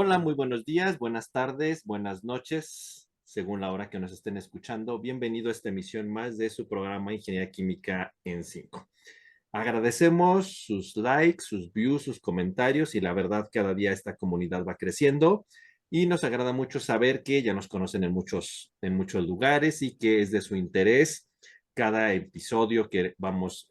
Hola, muy buenos días, buenas tardes, buenas noches, según la hora que nos estén escuchando. Bienvenido a esta emisión más de su programa Ingeniería Química en 5. Agradecemos sus likes, sus views, sus comentarios y la verdad cada día esta comunidad va creciendo y nos agrada mucho saber que ya nos conocen en muchos lugares y que es de su interés cada episodio que vamos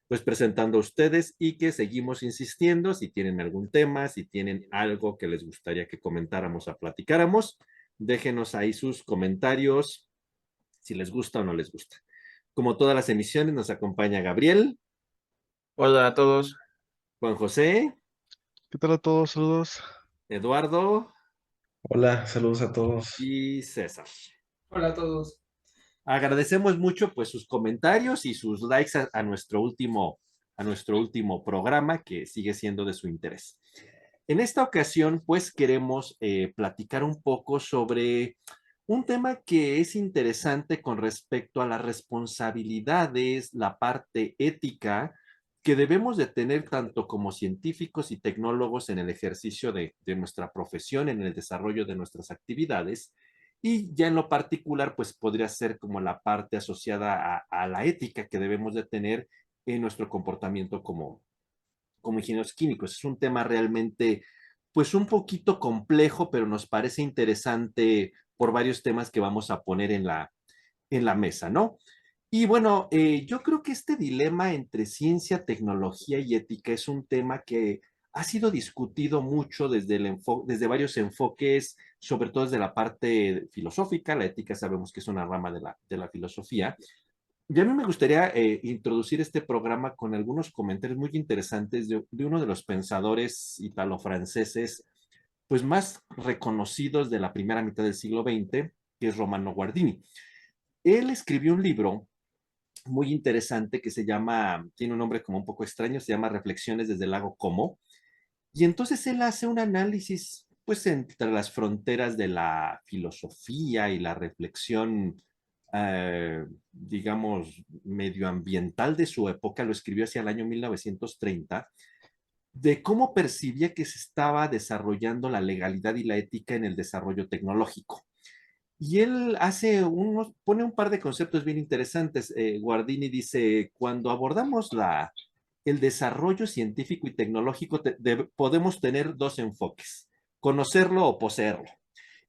pues presentando a ustedes y que seguimos insistiendo si tienen algún tema, si tienen algo que les gustaría que comentáramos o platicáramos, déjenos ahí sus comentarios si les gusta o no les gusta. Como todas las emisiones nos acompaña Gabriel, Hola a todos. Juan José, ¿Qué tal a todos? Saludos. Eduardo Hola, saludos a todos. y César. Hola a todos. Agradecemos mucho pues sus comentarios y sus likes a nuestro último programa que sigue siendo de su interés. En esta ocasión pues queremos platicar un poco sobre un tema que es interesante con respecto a las responsabilidades, la parte ética que debemos de tener tanto como científicos y tecnólogos en el ejercicio de nuestra profesión, en el desarrollo de nuestras actividades, y ya en lo particular, pues podría ser como la parte asociada a la ética que debemos de tener en nuestro comportamiento como ingenieros químicos. Es un tema realmente, pues un poquito complejo, pero nos parece interesante por varios temas que vamos a poner en la mesa, ¿no? Y bueno, yo creo que este dilema entre ciencia, tecnología y ética es un tema que ha sido discutido mucho desde varios enfoques, sobre todo desde la parte filosófica. La ética sabemos que es una rama de la filosofía. Y a mí me gustaría introducir este programa con algunos comentarios muy interesantes de uno de los pensadores italo-franceses, pues más reconocidos de la primera mitad del siglo XX, que es Romano Guardini. Él escribió un libro muy interesante que tiene un nombre como un poco extraño, se llama Reflexiones desde el lago Como, y entonces él hace un análisis, pues, entre las fronteras de la filosofía y la reflexión, digamos, medioambiental de su época, lo escribió hacia el año 1930, de cómo percibía que se estaba desarrollando la legalidad y la ética en el desarrollo tecnológico. Y él pone un par de conceptos bien interesantes. Guardini dice, cuando abordamos el desarrollo científico y tecnológico, podemos tener dos enfoques, conocerlo o poseerlo.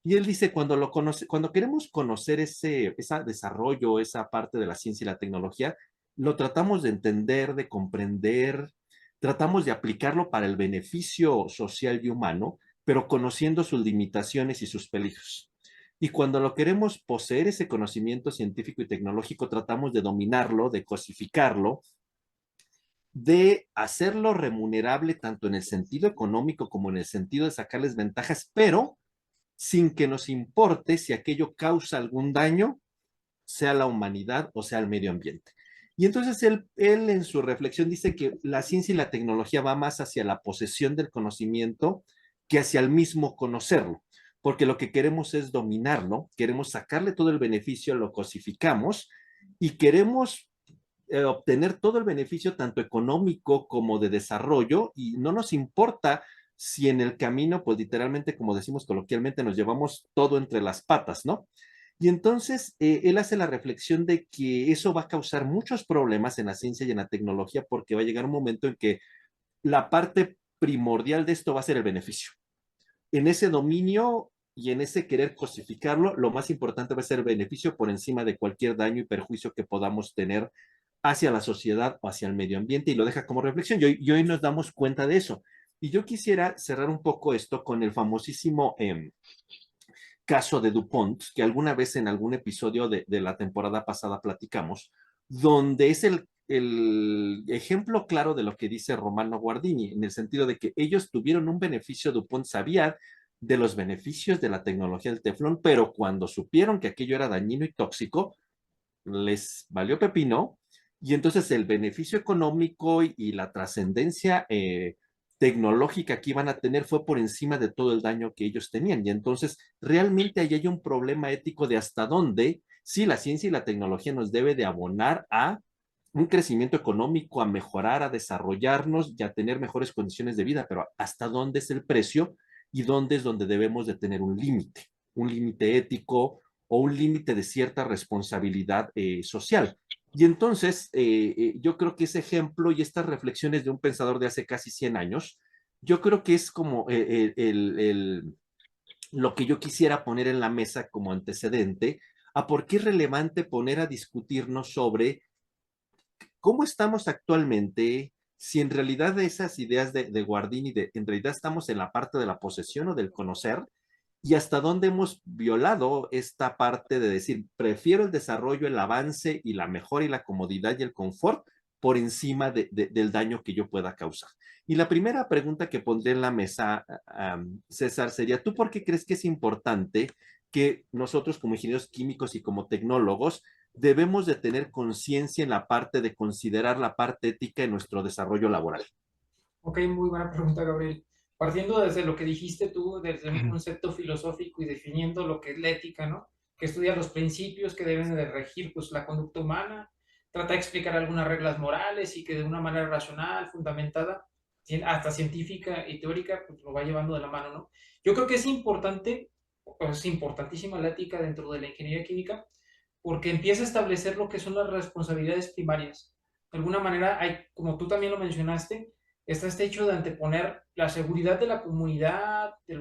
Y él dice, cuando queremos conocer ese desarrollo, esa parte de la ciencia y la tecnología, lo tratamos de entender, de comprender, tratamos de aplicarlo para el beneficio social y humano, pero conociendo sus limitaciones y sus peligros. Y cuando lo queremos poseer, ese conocimiento científico y tecnológico, tratamos de dominarlo, de cosificarlo, de hacerlo remunerable tanto en el sentido económico como en el sentido de sacarles ventajas, pero sin que nos importe si aquello causa algún daño, sea la humanidad o sea el medio ambiente. Y entonces él en su reflexión dice que la ciencia y la tecnología va más hacia la posesión del conocimiento que hacia el mismo conocerlo, porque lo que queremos es dominarlo, queremos sacarle todo el beneficio, lo cosificamos y queremos obtener todo el beneficio tanto económico como de desarrollo, y no nos importa si en el camino, pues literalmente, como decimos coloquialmente, nos llevamos todo entre las patas, ¿no? Y entonces él hace la reflexión de que eso va a causar muchos problemas en la ciencia y en la tecnología, porque va a llegar un momento en que la parte primordial de esto va a ser el beneficio. En ese dominio y en ese querer cosificarlo, lo más importante va a ser el beneficio por encima de cualquier daño y perjuicio que podamos tener hacia la sociedad o hacia el medio ambiente, y lo deja como reflexión. Y hoy nos damos cuenta de eso. Y yo quisiera cerrar un poco esto con el famosísimo caso de DuPont, que alguna vez en algún episodio de la temporada pasada platicamos, donde es el ejemplo claro de lo que dice Romano Guardini, en el sentido de que ellos tuvieron un beneficio. DuPont sabía de los beneficios de la tecnología del teflón, pero cuando supieron que aquello era dañino y tóxico, les valió pepino, y entonces el beneficio económico y la trascendencia tecnológica que iban a tener fue por encima de todo el daño que ellos tenían. Y entonces realmente ahí hay un problema ético de hasta dónde, sí, la ciencia y la tecnología nos debe de abonar a un crecimiento económico, a mejorar, a desarrollarnos y a tener mejores condiciones de vida, pero hasta dónde es el precio y dónde es donde debemos de tener un límite ético o un límite de cierta responsabilidad social. Y entonces, yo creo que ese ejemplo y estas reflexiones de un pensador de hace casi 100 años, yo creo que es como lo que yo quisiera poner en la mesa como antecedente a por qué es relevante poner a discutirnos sobre cómo estamos actualmente, si en realidad de esas ideas de Guardini, en realidad estamos en la parte de la posesión o del conocer, y hasta dónde hemos violado esta parte de decir, prefiero el desarrollo, el avance y la mejora y la comodidad y el confort por encima del daño que yo pueda causar. Y la primera pregunta que pondré en la mesa, César, sería, ¿tú por qué crees que es importante que nosotros como ingenieros químicos y como tecnólogos debemos de tener conciencia en la parte de considerar la parte ética en nuestro desarrollo laboral? Ok, muy buena pregunta, Gabriel. Partiendo desde lo que dijiste tú, desde un concepto filosófico y definiendo lo que es la ética, ¿no? Que estudia los principios que deben de regir, pues, la conducta humana, trata de explicar algunas reglas morales y que de una manera racional, fundamentada, hasta científica y teórica, pues lo va llevando de la mano, ¿no? Yo creo que es importante, es importantísima la ética dentro de la ingeniería química, porque empieza a establecer lo que son las responsabilidades primarias. De alguna manera, hay, como tú también lo mencionaste, está este hecho de anteponer la seguridad de la comunidad, de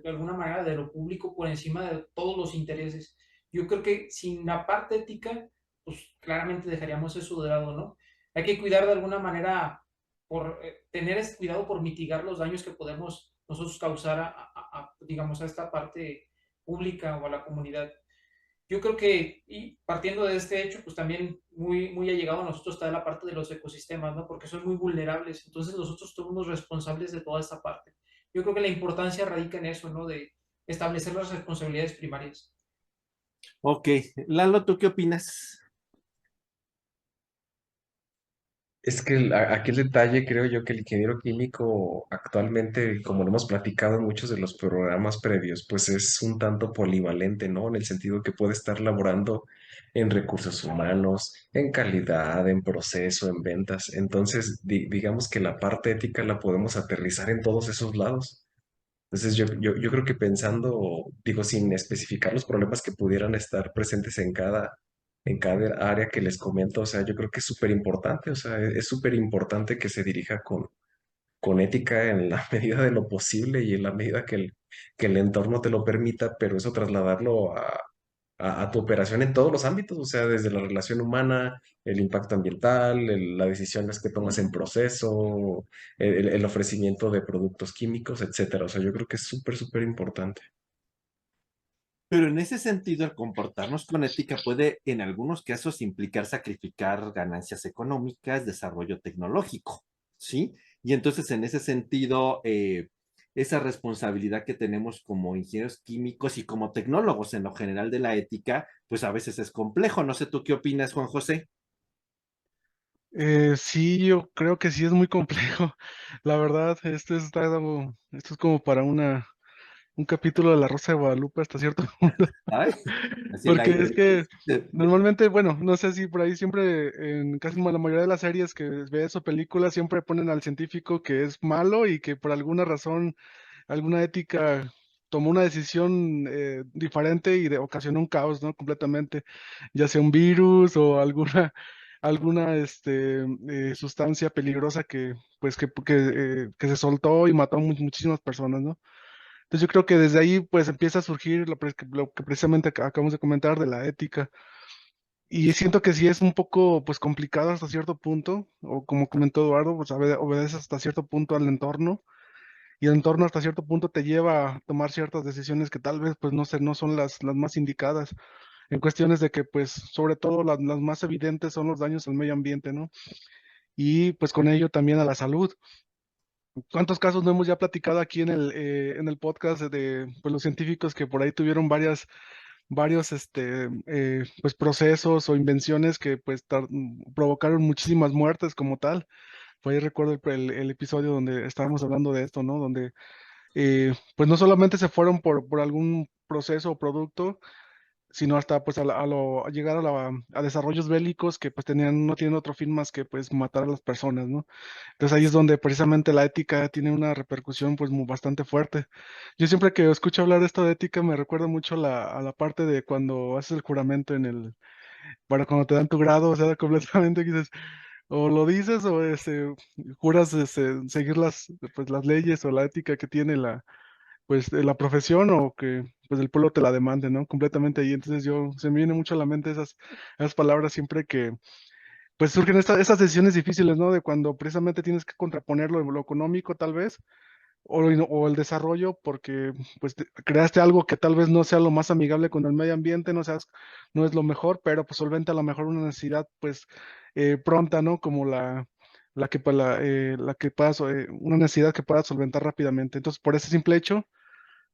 alguna manera, de lo público por encima de todos los intereses. Yo creo que sin la parte ética, pues claramente dejaríamos eso de lado, ¿no? Hay que cuidar de alguna manera, por tener ese cuidado por mitigar los daños que podemos nosotros causar digamos, a esta parte pública o a la comunidad. Yo creo que, y partiendo de este hecho, pues también muy allegado a nosotros está la parte de los ecosistemas, ¿no? Porque son muy vulnerables, entonces nosotros somos responsables de toda esta parte. Yo creo que la importancia radica en eso, ¿no? De establecer las responsabilidades primarias. Ok, Lalo, ¿tú qué opinas? Es que aquí el detalle, creo yo, que el ingeniero químico actualmente, como lo hemos platicado en muchos de los programas previos, pues es un tanto polivalente, ¿no? En el sentido que puede estar laborando en recursos humanos, en calidad, en proceso, en ventas. Entonces, digamos que la parte ética la podemos aterrizar en todos esos lados. Entonces, yo creo que pensando, digo, sin especificar los problemas que pudieran estar presentes en cada área que les comento, o sea, yo creo que es súper importante, o sea, es súper importante que se dirija con ética en la medida de lo posible y en la medida que el entorno te lo permita, pero eso trasladarlo a tu operación en todos los ámbitos, o sea, desde la relación humana, el impacto ambiental, las decisiones que tomas en proceso, el ofrecimiento de productos químicos, etcétera. O sea, yo creo que es súper, súper importante. Pero en ese sentido, el comportarnos con ética puede en algunos casos implicar sacrificar ganancias económicas, desarrollo tecnológico, ¿sí? Y entonces, en ese sentido, esa responsabilidad que tenemos como ingenieros químicos y como tecnólogos en lo general de la ética, pues a veces es complejo. No sé tú qué opinas, Juan José. Sí, yo creo que sí es muy complejo. La verdad, esto es como para un capítulo de La Rosa de Guadalupe hasta cierto punto. Ay, así la Porque es idea. que normalmente, bueno, no sé si por ahí siempre, en casi la mayoría de las series que ves o películas, siempre ponen al científico que es malo y que por alguna razón, alguna ética tomó una decisión diferente y ocasionó un caos, ¿no? Completamente, ya sea un virus o alguna sustancia peligrosa que, pues, que se soltó y mató a muchísimas personas, ¿no? Entonces yo creo que desde ahí pues empieza a surgir lo que precisamente acabamos de comentar de la ética. Y siento que sí es un poco pues complicado hasta cierto punto, o como comentó Eduardo, pues obedece hasta cierto punto al entorno, y el entorno hasta cierto punto te lleva a tomar ciertas decisiones que tal vez pues no son las más indicadas, en cuestiones de que pues sobre todo las más evidentes son los daños al medio ambiente, ¿no? Y pues con ello también a la salud. ¿Cuántos casos no hemos ya platicado aquí en el podcast de pues, los científicos que por ahí tuvieron varios pues, procesos o invenciones que pues provocaron muchísimas muertes como tal? Por ahí recuerdo el episodio donde estábamos hablando de esto, ¿no? Donde pues no solamente se fueron por algún proceso o producto, sino hasta pues a llegar a desarrollos bélicos que pues no tienen otro fin más que pues matar a las personas, ¿no? Entonces ahí es donde precisamente la ética tiene una repercusión pues bastante fuerte. Yo siempre que escucho hablar de esto de ética me recuerda mucho a la parte de cuando haces el juramento para cuando te dan tu grado, o sea, completamente dices, o lo dices o juras seguir pues, las leyes o la ética que tiene la profesión o que pues el pueblo te la demande, ¿no? Completamente ahí. Entonces se me viene mucho a la mente esas palabras siempre que pues surgen esas decisiones difíciles, ¿no? De cuando precisamente tienes que contraponer lo económico tal vez o el desarrollo porque pues creaste algo que tal vez no sea lo más amigable con el medio ambiente, no es lo mejor, pero pues solventa a lo mejor una necesidad pues pronta, ¿no? Como la que una necesidad que pueda solventar rápidamente. Entonces, por ese simple hecho,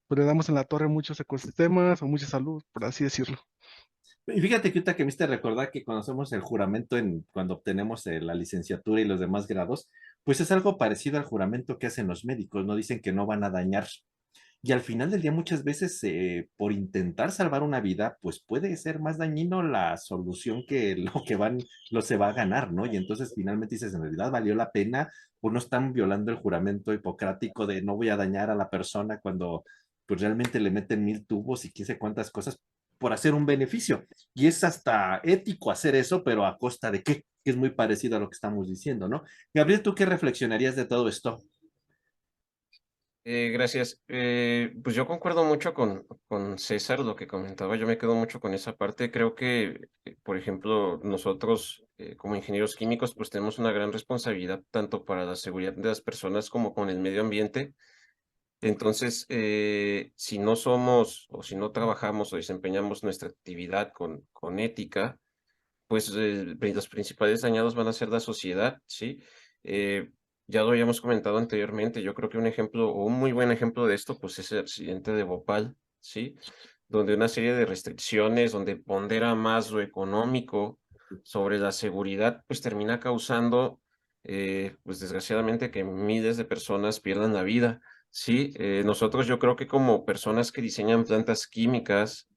pues le damos en la torre muchos ecosistemas o mucha salud, por así decirlo. Y fíjate que ahorita que me hiciste recordar que cuando hacemos el juramento cuando obtenemos la licenciatura y los demás grados, pues es algo parecido al juramento que hacen los médicos, ¿no? Dicen que no van a dañar. Y al final del día muchas veces por intentar salvar una vida, pues puede ser más dañino la solución que lo se va a ganar, ¿no? Y entonces finalmente dices, en realidad valió la pena, o no están violando el juramento hipocrático de no voy a dañar a la persona cuando pues realmente le meten 1000 tubos y quién sé cuántas cosas por hacer un beneficio. Y es hasta ético hacer eso, pero ¿a costa de qué? Que es muy parecido a lo que estamos diciendo, ¿no? Gabriel, ¿tú qué reflexionarías de todo esto? Gracias. Pues yo concuerdo mucho con César, lo que comentaba, yo me quedo mucho con esa parte. Creo que, por ejemplo, nosotros como ingenieros químicos, pues tenemos una gran responsabilidad tanto para la seguridad de las personas como con el medio ambiente. Entonces, si no somos o si no trabajamos o desempeñamos nuestra actividad con ética, pues los principales dañados van a ser la sociedad, ¿sí? Eh, ya lo habíamos comentado anteriormente, yo creo que un ejemplo o un muy buen ejemplo de esto, pues es el accidente de Bhopal, ¿sí? Donde una serie de restricciones, donde pondera más lo económico sobre la seguridad, pues termina causando, pues desgraciadamente que miles de personas pierdan la vida, ¿sí? Nosotros yo creo que como personas que diseñan plantas químicas,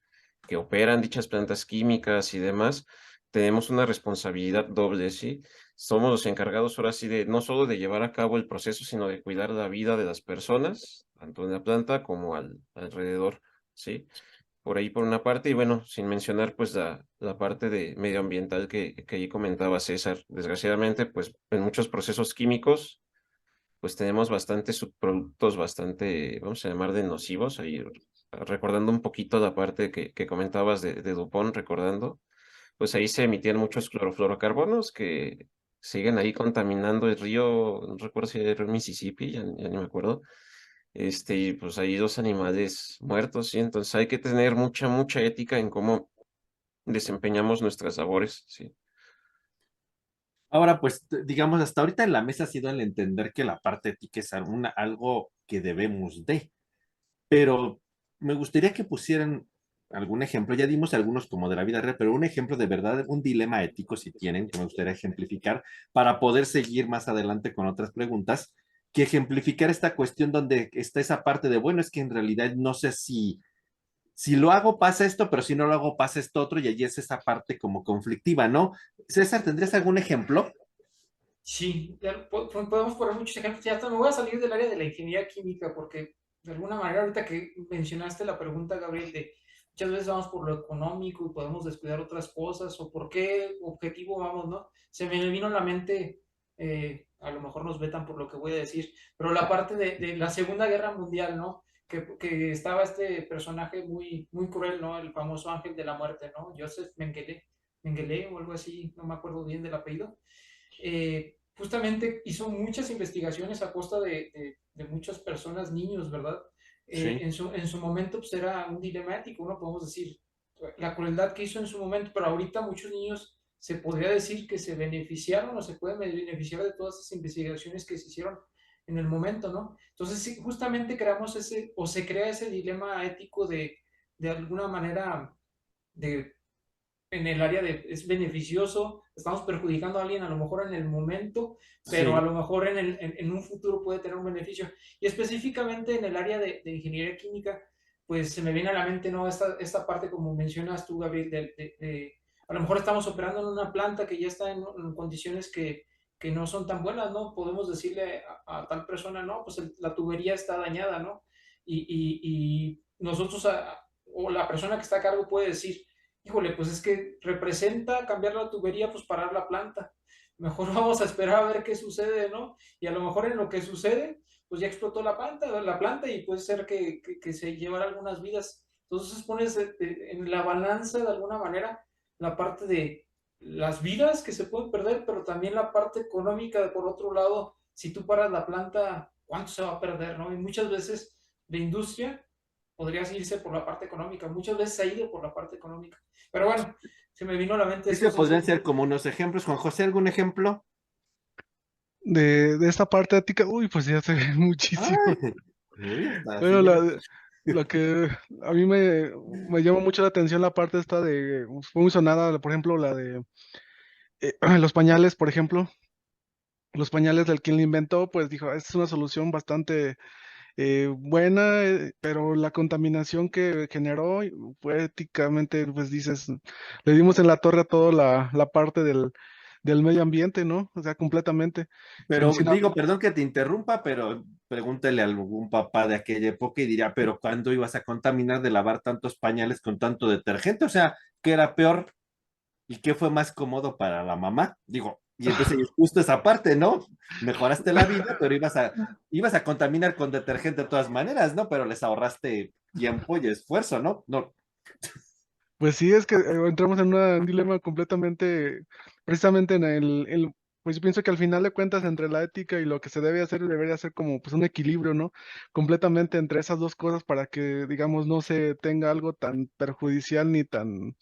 que operan dichas plantas químicas y demás, tenemos una responsabilidad doble, ¿sí? Somos los encargados ahora sí de no solo de llevar a cabo el proceso, sino de cuidar la vida de las personas, tanto en la planta como alrededor, ¿sí? Por ahí por una parte, y bueno, sin mencionar pues la parte de medioambiental que ahí comentaba César. Desgraciadamente, pues en muchos procesos químicos, pues tenemos bastantes subproductos bastante, vamos a llamar de nocivos, ahí recordando un poquito la parte que comentabas de Dupont, recordando pues ahí se emitían muchos clorofluorocarbonos que siguen ahí contaminando el río, no recuerdo si era el río Mississippi, ya ni me acuerdo. Y pues hay dos animales muertos, ¿sí? Entonces hay que tener mucha ética en cómo desempeñamos nuestras labores, ¿sí? Ahora, pues, digamos, hasta ahorita en la mesa ha sido el entender que la parte ética es algo que debemos de, pero me gustaría que pusieran algún ejemplo, ya dimos algunos como de la vida real, pero un ejemplo de verdad, un dilema ético, si tienen, que me gustaría ejemplificar, para poder seguir más adelante con otras preguntas, que ejemplificar esta cuestión donde está esa parte de, bueno, es que en realidad no sé si lo hago pasa esto, pero si no lo hago pasa esto otro, y allí es esa parte como conflictiva, ¿no? César, ¿tendrías algún ejemplo? Sí, podemos poner muchos ejemplos. Ya hasta me voy a salir del área de la ingeniería química porque de alguna manera ahorita que mencionaste la pregunta, Gabriel, de muchas veces vamos por lo económico y podemos descuidar otras cosas o por qué objetivo vamos, ¿no? Se me vino a la mente, a lo mejor nos vetan por lo que voy a decir, pero la parte de la Segunda Guerra Mundial, ¿no? Que estaba este personaje muy cruel, ¿no? El famoso ángel de la muerte, ¿no? Joseph Mengele o algo así, no me acuerdo bien del apellido. Justamente hizo muchas investigaciones a costa de muchas personas, niños, ¿verdad? Sí. En su momento pues era un dilema ético, ¿no? Podemos decir, la crueldad que hizo en su momento, pero ahorita muchos niños se podría decir que se beneficiaron o se pueden beneficiar de todas esas investigaciones que se hicieron en el momento, ¿no? Entonces, sí, justamente creamos o se crea ese dilema ético de alguna manera, de en el área de es beneficioso, estamos perjudicando a alguien a lo mejor en el momento, pero a Sí. lo mejor en un futuro puede tener un beneficio. Y específicamente en el área de ingeniería química, pues se me viene a la mente, ¿no? Esta parte, como mencionas tú, Gabriel, a lo mejor estamos operando en una planta que ya está en condiciones que no son tan buenas, ¿no? Podemos decirle a tal persona, no, pues la tubería está dañada, ¿no? Y nosotros, o la persona que está a cargo puede decir, híjole, pues es que representa cambiar la tubería, pues parar la planta. Mejor vamos a esperar a ver qué sucede, ¿no? Y a lo mejor en lo que sucede, pues ya explotó la planta y puede ser que se llevara algunas vidas. Entonces pones en la balanza de alguna manera la parte de las vidas que se pueden perder, pero también la parte económica de por otro lado, si tú paras la planta, ¿cuánto se va a perder, no? Y muchas veces la industria podría irse por la parte económica, muchas veces ha ido por la parte económica. Pero bueno, se me vino a la mente Ese esos dos. podrían ser como unos ejemplos. Juan José, ¿algún ejemplo? De esta parte ética, uy, pues ya sé muchísimo. Ay, uy, hasta así Bueno, ya. lo que a mí me llama mucho la atención la parte esta de, fue muy sonada, por ejemplo, la de los pañales, por ejemplo. Los pañales del quien lo inventó, pues dijo, es una solución bastante buena, pero la contaminación que generó, fue éticamente, pues dices, le dimos en la torre a toda la parte del medio ambiente, ¿no? O sea, completamente. Pero Encima, digo, perdón que te interrumpa, pero pregúntele a algún papá de aquella época y diría, pero ¿cuándo ibas a contaminar de lavar tantos pañales con tanto detergente? O sea, ¿qué era peor y qué fue más cómodo para la mamá? Digo, y entonces es justo esa parte, ¿no? Mejoraste la vida, pero ibas a contaminar con detergente de todas maneras, ¿no? Pero les ahorraste tiempo y esfuerzo, ¿no? No, pues sí, es que entramos en un dilema completamente, precisamente en pues yo pienso que al final de cuentas entre la ética y lo que se debe hacer, debería ser como pues un equilibrio, ¿no? Completamente entre esas dos cosas para que, digamos, no se tenga algo tan perjudicial ni tan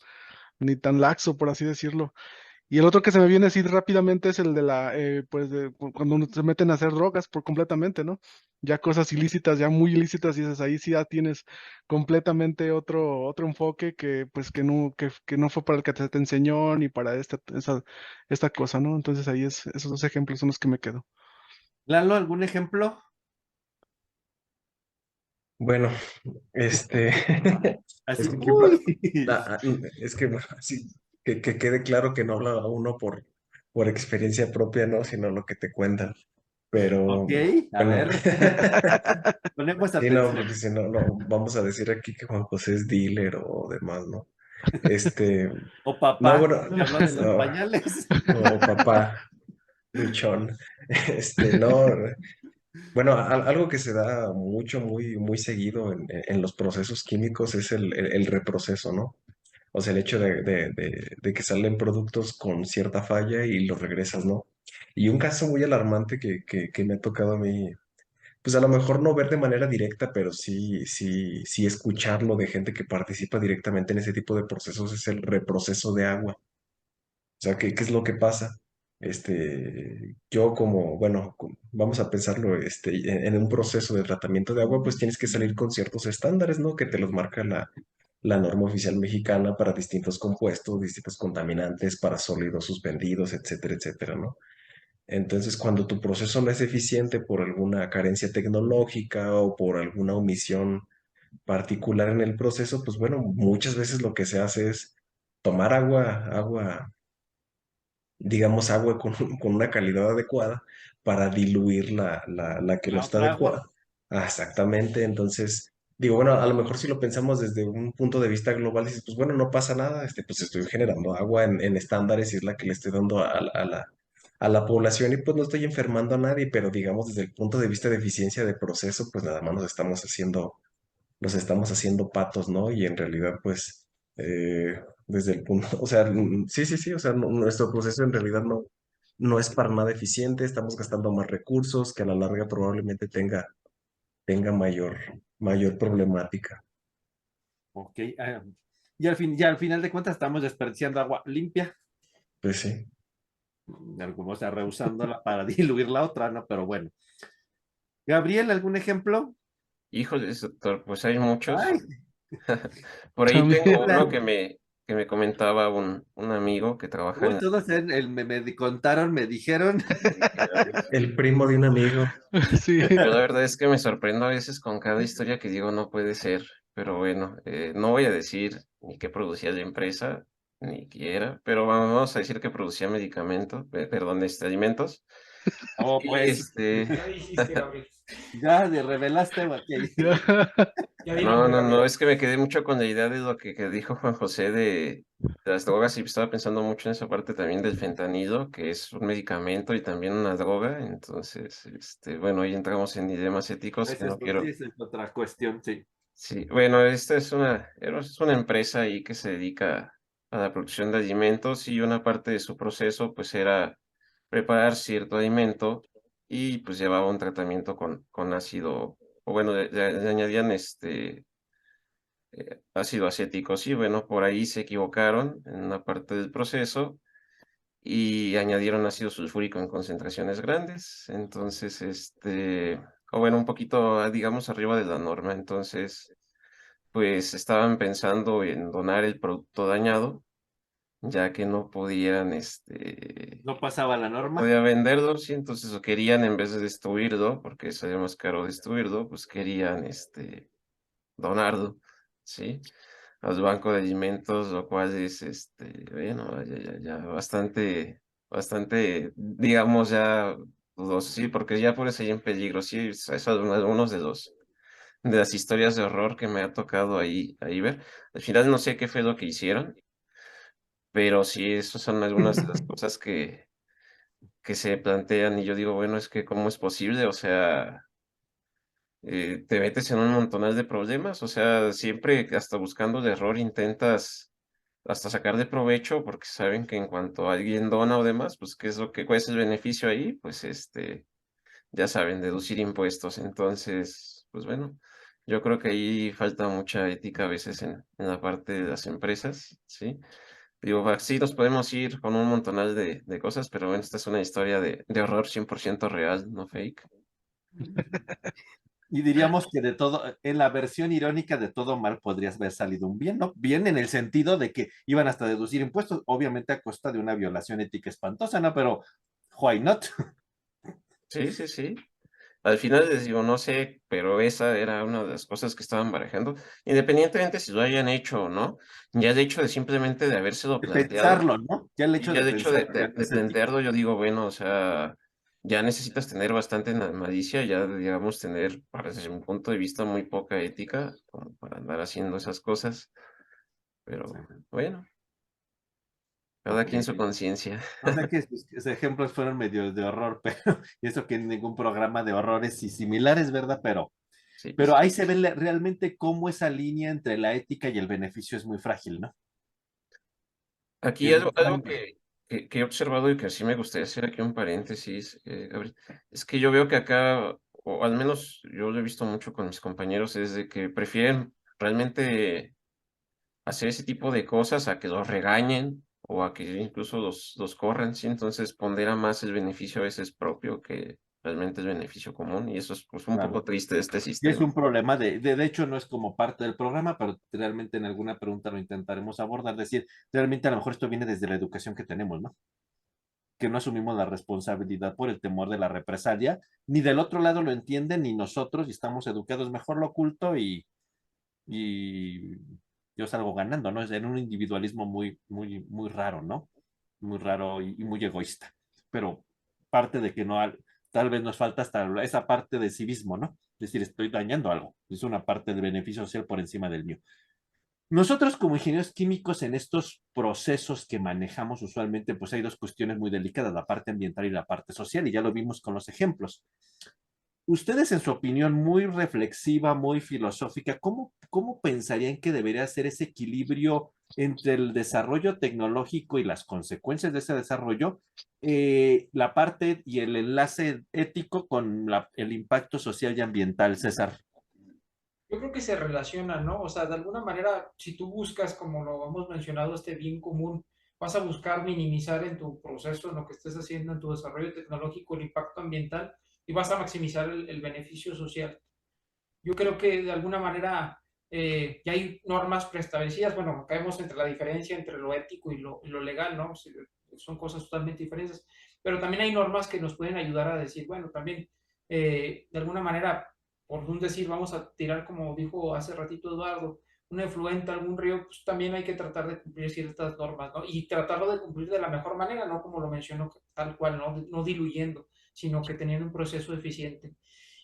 laxo, por así decirlo. Y el otro que se me viene así rápidamente es el de pues cuando se meten a hacer drogas por completamente, ¿no? Ya cosas ilícitas, ya muy ilícitas, y dices, ahí sí ya tienes completamente otro enfoque que, pues, que no fue para el que te enseñó ni para esta cosa, ¿no? Entonces ahí esos dos ejemplos son los que me quedo. Lalo, ¿algún ejemplo? Bueno, es Así, que, uy. es que, bueno, sí, que quede claro que no habla uno por experiencia propia, ¿no? Sino lo que te cuentan. Pero, Ok, a bueno, ver, ponemos sí, no, atención. porque si no, no, vamos a decir aquí que Juan José es dealer o demás, ¿no? Este, O no, papá, bueno, me habló de los no, pañales. o papá, luchón, no, bueno, algo que se da mucho, muy, muy seguido en los procesos químicos es el reproceso, ¿no? O sea, el hecho de que salen productos con cierta falla y los regresas, ¿no? Y un caso muy alarmante que me ha tocado a mí, pues a lo mejor no ver de manera directa, pero sí escucharlo de gente que participa directamente en ese tipo de procesos, es el reproceso de agua. O sea, ¿qué es lo que pasa? Yo como, bueno, vamos a pensarlo, en un proceso de tratamiento de agua, pues tienes que salir con ciertos estándares, ¿no? Que te los marca la norma oficial mexicana para distintos compuestos, distintos contaminantes, para sólidos suspendidos, etcétera, etcétera, ¿no? Entonces, cuando tu proceso no es eficiente por alguna carencia tecnológica o por alguna omisión particular en el proceso, pues bueno, muchas veces lo que se hace es tomar agua, digamos, agua con una calidad adecuada para diluir la que no La está otra agua. adecuada. Ah, exactamente. Entonces, digo, bueno, a lo mejor si lo pensamos desde un punto de vista global, dices, pues bueno, no pasa nada, pues estoy generando agua en estándares y es la que le estoy dando a la población y pues no estoy enfermando a nadie, pero digamos desde el punto de vista de eficiencia de proceso, pues nada más nos estamos haciendo patos, ¿no? Y en realidad, pues, desde el punto, o sea, sí, sí, sí, o sea, nuestro proceso en realidad no es para nada eficiente, estamos gastando más recursos que a la larga probablemente tenga mayor problemática. Ok, y ya al final de cuentas estamos desperdiciando agua limpia, Pues sí. algunos, o sea, rehusándola para diluir la otra, ¿no? Pero bueno. Gabriel, ¿algún ejemplo? Híjole, doctor, pues hay muchos. Ay, Por ahí También, tengo uno hablan. que me comentaba un amigo que trabaja Uy, en... todos me contaron, me dijeron. El primo de un amigo. sí. Yo la verdad es que me sorprendo a veces con cada historia que digo, no puede ser. pero bueno, no voy a decir ni qué producía la empresa, ni quiera, pero vamos a decir que producía medicamentos, perdón, alimentos. Oh, Y pues, Ya dijiste, Gabriel. ya le revelaste aquello. Ya di No, nombre, no, no, Gabriel. es que me quedé mucho con la idea de lo que dijo Juan José de las drogas y estaba pensando mucho en esa parte también del fentanilo, que es un medicamento y también una droga. Entonces, bueno, ahí entramos en dilemas éticos que Esa es, no sí, quiero. esa es otra cuestión, sí. Sí, bueno, esta es una empresa ahí que se dedica a la producción de alimentos y una parte de su proceso pues era preparar cierto alimento y pues llevaba un tratamiento con ácido, o bueno, le añadían ácido acético. Sí, bueno, por ahí se equivocaron en una parte del proceso y añadieron ácido sulfúrico en concentraciones grandes. Entonces, o bueno, un poquito, digamos, arriba de la norma. Entonces, pues estaban pensando en donar el producto dañado, ya que no podían, No pasaba la norma. podía venderlo, sí, entonces o querían en vez de destruirlo, porque salía más caro destruirlo, pues querían, donarlo, ¿sí? Al banco de alimentos, lo cual es, bueno, ya bastante, digamos, ya dudoso, sí, porque ya por eso hay en peligro, sí, son algunos de las historias de horror que me ha tocado ahí ver. Al final no sé qué fue lo que hicieron, pero sí, esas son algunas de las cosas que se plantean y yo digo, bueno, es que ¿cómo es posible? O sea, te metes en un montonal de problemas, o sea, siempre hasta buscando el error intentas hasta sacar de provecho porque saben que en cuanto alguien dona o demás, pues qué es cuál es el beneficio ahí, pues ya saben, deducir impuestos. Entonces, pues bueno, yo creo que ahí falta mucha ética a veces en la parte de las empresas, ¿sí? Digo, sí nos podemos ir con un montonal de cosas, pero bueno, esta es una historia de horror 100% real, no fake. Y diríamos que de todo, en la versión irónica de todo mal podrías haber salido un bien, ¿no? Bien en el sentido de que iban hasta deducir impuestos, obviamente a costa de una violación ética espantosa, ¿no? Pero, why not? Sí, sí, sí. Al final les digo, no sé, pero esa era una de las cosas que estaban barajando, independientemente si lo hayan hecho o no, ya el hecho de simplemente de habérselo De planteado, pensarlo, ¿no? Ya el y hecho ya de el hecho pensar de es ético. plantearlo, yo digo, bueno, o sea, ya necesitas tener bastante malicia, ya digamos tener, desde mi punto de vista, muy poca ética como para andar haciendo esas cosas, Sí. pero bueno, cada Ok. quien su conciencia. O sea que sus ejemplos fueron medio de horror, pero y eso que en ningún programa de horrores y similares, ¿verdad? Sí, Pero sí. ahí se ve realmente cómo esa línea entre la ética y el beneficio es muy frágil, ¿no? Aquí Es muy algo frágil. que he observado y que sí me gustaría hacer aquí un paréntesis, Gabriel, es que yo veo que acá, o al menos yo lo he visto mucho con mis compañeros, es de que prefieren realmente hacer ese tipo de cosas a que los regañen o a que incluso los corran, ¿sí? Entonces pondera más el beneficio a veces propio que realmente el beneficio común y eso es pues un Claro. poco triste de este Y es sistema. un problema de hecho no es como parte del programa, pero realmente en alguna pregunta lo intentaremos abordar, decir, realmente a lo mejor esto viene desde la educación que tenemos, ¿no? Que no asumimos la responsabilidad por el temor de la represalia, ni del otro lado lo entienden, ni nosotros, y estamos educados, mejor lo oculto y yo salgo ganando, ¿no? Es en un individualismo muy raro, ¿no? Muy raro y muy egoísta. Pero parte de que no, tal vez nos falta hasta esa parte de civismo, ¿no? Es decir, estoy dañando algo. Es una parte de beneficio social por encima del mío. Nosotros como ingenieros químicos en estos procesos que manejamos usualmente, pues hay dos cuestiones muy delicadas, la parte ambiental y la parte social, y ya lo vimos con los ejemplos. Ustedes, en su opinión muy reflexiva, muy filosófica, ¿cómo pensarían que debería ser ese equilibrio entre el desarrollo tecnológico y las consecuencias de ese desarrollo, la parte y el enlace ético con el impacto social y ambiental, César? Yo creo que se relaciona, ¿no? O sea, de alguna manera, si tú buscas, como lo hemos mencionado, este bien común, vas a buscar minimizar en tu proceso, en lo que estés haciendo, en tu desarrollo tecnológico, el impacto ambiental y vas a maximizar el beneficio social. Yo creo que de alguna manera ya hay normas preestablecidas. Bueno, caemos entre la diferencia entre lo ético y lo legal, ¿no? Son cosas totalmente diferentes. Pero también hay normas que nos pueden ayudar a decir, bueno, también de alguna manera por un decir, vamos a tirar, como dijo hace ratito Eduardo, un efluente a algún río, pues también hay que tratar de cumplir ciertas normas, ¿no? Y tratarlo de cumplir de la mejor manera, no como lo mencionó, tal cual, no diluyendo, sino que teniendo un proceso eficiente.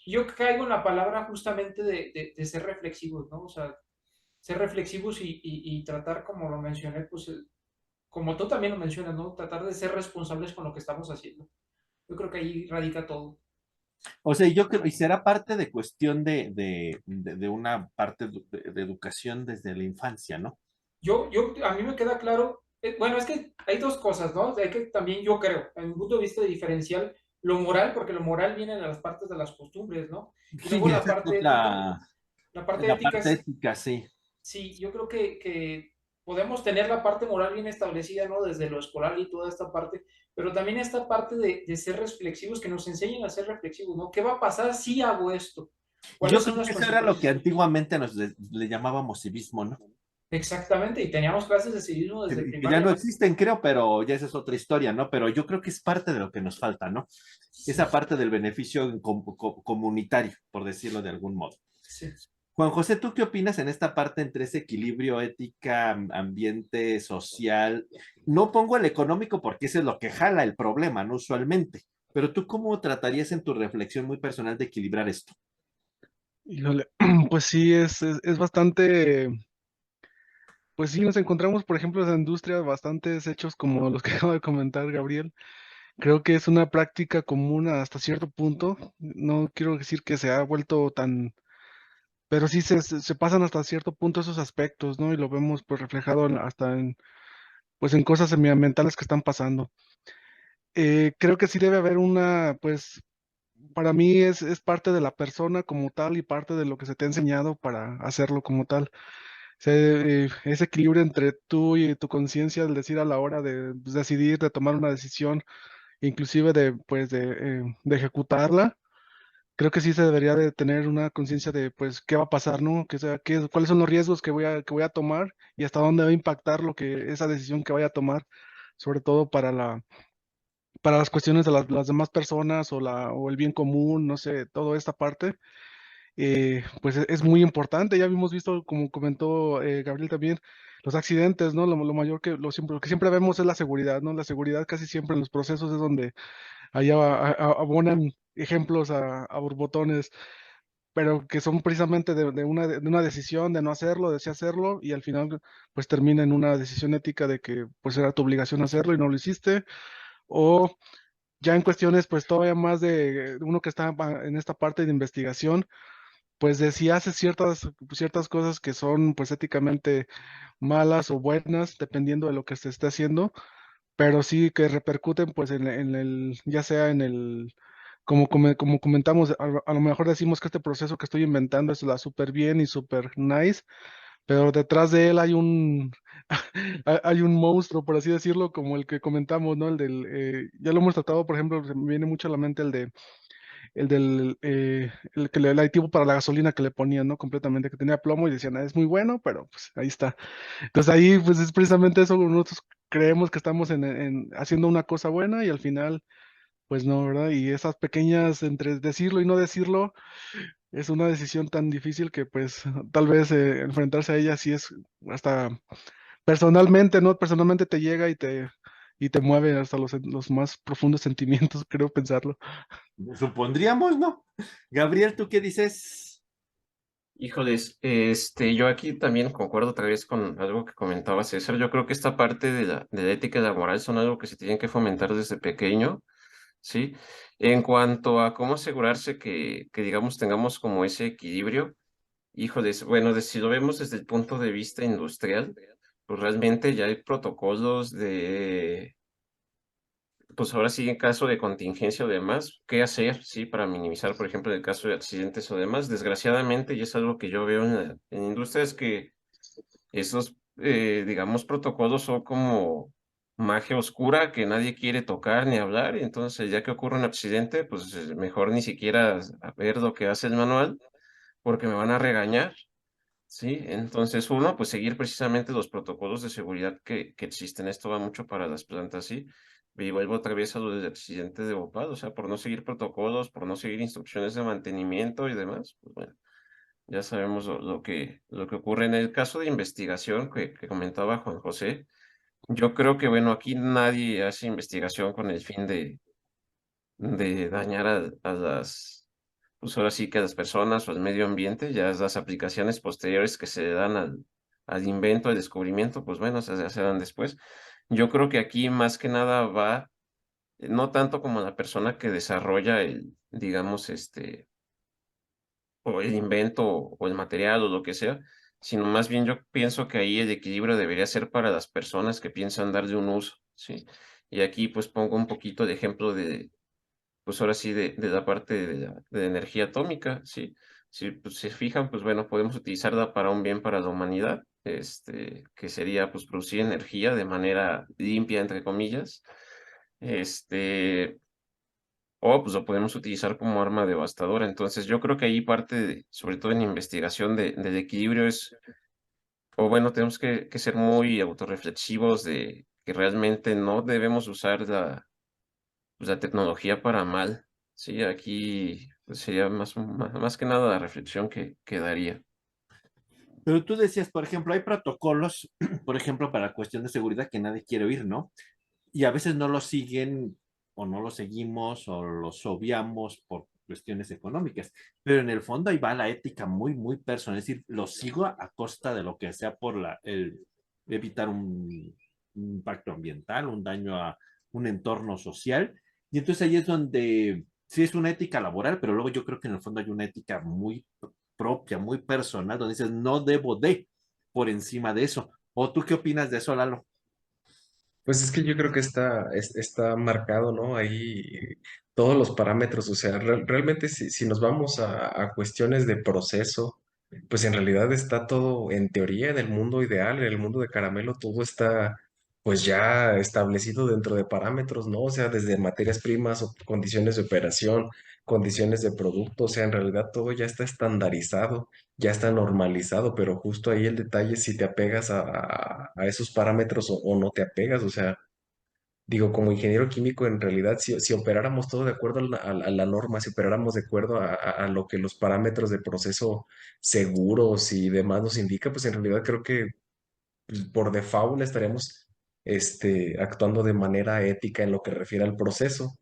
Y yo caigo en la palabra justamente de ser reflexivos, ¿no? O sea, ser reflexivos y tratar, como lo mencioné, pues como tú también lo mencionas, ¿no? Tratar de ser responsables con lo que estamos haciendo. Yo creo que ahí radica todo. O sea, yo creo, y será parte de cuestión de una parte de educación desde la infancia, ¿no? A mí me queda claro, bueno, es que hay dos cosas, ¿no? Hay que también yo creo, en mi punto de vista diferencial, lo moral, porque lo moral viene de las partes de las costumbres, ¿no? Y Sí, luego la esa es parte ética. La parte la ética parte es, ética, sí. sí, yo creo que podemos tener la parte moral bien establecida, ¿no? Desde lo escolar y toda esta parte, pero también esta parte de ser reflexivos, que nos enseñen a ser reflexivos, ¿no? ¿Qué va a pasar si hago esto? Yo ¿Cuáles son creo las que eso era lo que consecuencias? antiguamente le llamábamos civismo, ¿no? Exactamente, y teníamos clases de civismo desde Que ya primaria, no ¿no? existen, creo, pero ya esa es otra historia, ¿no? Pero yo creo que es parte de lo que nos falta, ¿no? Sí, Esa parte del beneficio comunitario, por decirlo de algún modo. sí. Juan José, ¿tú qué opinas en esta parte entre ese equilibrio ética, ambiente, social? No pongo el económico porque ese es lo que jala el problema, ¿no? Usualmente. Pero tú, ¿cómo tratarías en tu reflexión muy personal de equilibrar esto? Híjole, pues sí, es bastante, pues sí, nos encontramos, por ejemplo, en la industria bastantes hechos como los que acaba de comentar Gabriel. Creo que es una práctica común hasta cierto punto. No quiero decir que se ha vuelto tan, pero sí se pasan hasta cierto punto esos aspectos, ¿no? Y lo vemos pues reflejado hasta en, pues en cosas medioambientales que están pasando. Creo que sí debe haber una, pues, para mí es parte de la persona como tal y parte de lo que se te ha enseñado para hacerlo como tal. Ese equilibrio entre tú y tu conciencia, al decir a la hora de pues, decidir, de tomar una decisión, inclusive de, pues, de ejecutarla, creo que sí se debería de tener una conciencia de, pues, qué va a pasar, ¿no? Cuáles son los riesgos que voy a tomar y hasta dónde va a impactar esa decisión que vaya a tomar, sobre todo para las cuestiones de las demás personas o el bien común, no sé, toda esta parte. Pues es muy importante. Ya habíamos visto, como comentó Gabriel también, los accidentes, ¿no? Lo mayor lo que siempre vemos es la seguridad, ¿no? La seguridad casi siempre en los procesos es donde allá abonan ejemplos a borbotones, pero que son precisamente de una decisión de no hacerlo, de sí hacerlo, y al final pues termina en una decisión ética de que pues era tu obligación hacerlo y no lo hiciste, o ya en cuestiones pues todavía más de uno que está en esta parte de investigación pues de si hace ciertas cosas que son pues éticamente malas o buenas, dependiendo de lo que se esté haciendo, pero sí que repercuten pues en el, ya sea en el, como comentamos, a lo mejor decimos que este proceso que estoy inventando es la súper bien y súper nice, pero detrás de él hay hay un monstruo, por así decirlo, como el que comentamos, ¿no? Ya lo hemos tratado, por ejemplo, se me viene mucho a la mente el aditivo para la gasolina que le ponían, ¿no? Completamente, que tenía plomo y decían, "Ah, es muy bueno, pero pues ahí está". Entonces ahí pues es precisamente eso, nosotros creemos que estamos haciendo una cosa buena y al final pues no, ¿verdad? Y esas pequeñas entre decirlo y no decirlo es una decisión tan difícil que pues tal vez enfrentarse a ella sí es hasta personalmente, ¿no? Personalmente te llega y te mueve hasta los más profundos sentimientos, creo pensarlo. Supondríamos, ¿no? Gabriel, ¿tú qué dices? Híjoles, yo aquí también concuerdo otra vez con algo que comentaba César. Yo creo que esta parte de la ética y la moral son algo que se tienen que fomentar desde pequeño, ¿sí? En cuanto a cómo asegurarse que digamos, tengamos como ese equilibrio, híjoles, bueno, si lo vemos desde el punto de vista industrial, pues realmente ya hay protocolos pues ahora sí, en caso de contingencia o demás, ¿qué hacer, sí, para minimizar, por ejemplo, el caso de accidentes o demás? Desgraciadamente, y es algo que yo veo en la industria, es que esos, digamos, protocolos son como magia oscura que nadie quiere tocar ni hablar, y entonces ya que ocurre un accidente, pues mejor ni siquiera ver lo que hace el manual, porque me van a regañar, ¿sí? Entonces, uno, pues seguir precisamente los protocolos de seguridad que existen. Esto va mucho para las plantas, ¿sí? y vuelvo otra vez a lo del accidente de Bhopal, o sea, por no seguir protocolos, por no seguir instrucciones de mantenimiento y demás, pues bueno, ya sabemos lo que ocurre. En el caso de investigación que comentaba Juan José, yo creo que, bueno, aquí nadie hace investigación con el fin de dañar a las, pues ahora sí que a las personas o al medio ambiente, ya las aplicaciones posteriores que se le dan al invento, al descubrimiento, pues bueno, se dan después. Yo creo que aquí más que nada va, no tanto como la persona que desarrolla el, digamos, o el invento o el material o lo que sea, sino más bien yo pienso que ahí el equilibrio debería ser para las personas que piensan darle un uso, ¿sí? Y aquí pues pongo un poquito de ejemplo de, pues ahora sí, de la parte de la energía atómica, ¿sí? Si pues, se fijan, pues bueno, podemos utilizarla para un bien para la humanidad, que sería pues producir energía de manera limpia, entre comillas, este, o pues lo podemos utilizar como arma devastadora. Entonces yo creo que ahí parte, sobre todo en investigación del equilibrio es, o bueno, tenemos que ser muy autorreflexivos de que realmente no debemos usar pues, la tecnología para mal. Sí, aquí pues, sería más que nada la reflexión que daría. Pero tú decías, por ejemplo, hay protocolos, por ejemplo, para cuestión de seguridad que nadie quiere oír, ¿no? Y a veces no los siguen o no los seguimos o los obviamos por cuestiones económicas, pero en el fondo ahí va la ética muy, muy personal, es decir, lo sigo a costa de lo que sea por el evitar un impacto ambiental, un daño a un entorno social, y entonces ahí es donde sí es una ética laboral, pero luego yo creo que en el fondo hay una ética muy propia, muy personal, donde dices, no debo de por encima de eso. ¿O tú qué opinas de eso, Lalo? Pues es que yo creo que está marcado, ¿no? Ahí todos los parámetros, o sea, realmente si nos vamos a cuestiones de proceso, pues en realidad está todo, en teoría, en el mundo ideal, en el mundo de caramelo, todo está pues ya establecido dentro de parámetros, ¿no? O sea, desde materias primas o condiciones de operación, condiciones de producto, o sea, en realidad todo ya está estandarizado, ya está normalizado, pero justo ahí el detalle es si te apegas a esos parámetros o no te apegas, o sea, digo, como ingeniero químico, en realidad, si operáramos todo de acuerdo a la norma, si operáramos de acuerdo a lo que los parámetros de proceso seguros y demás nos indica, pues en realidad creo que pues, por default estaríamos actuando de manera ética en lo que refiere al proceso.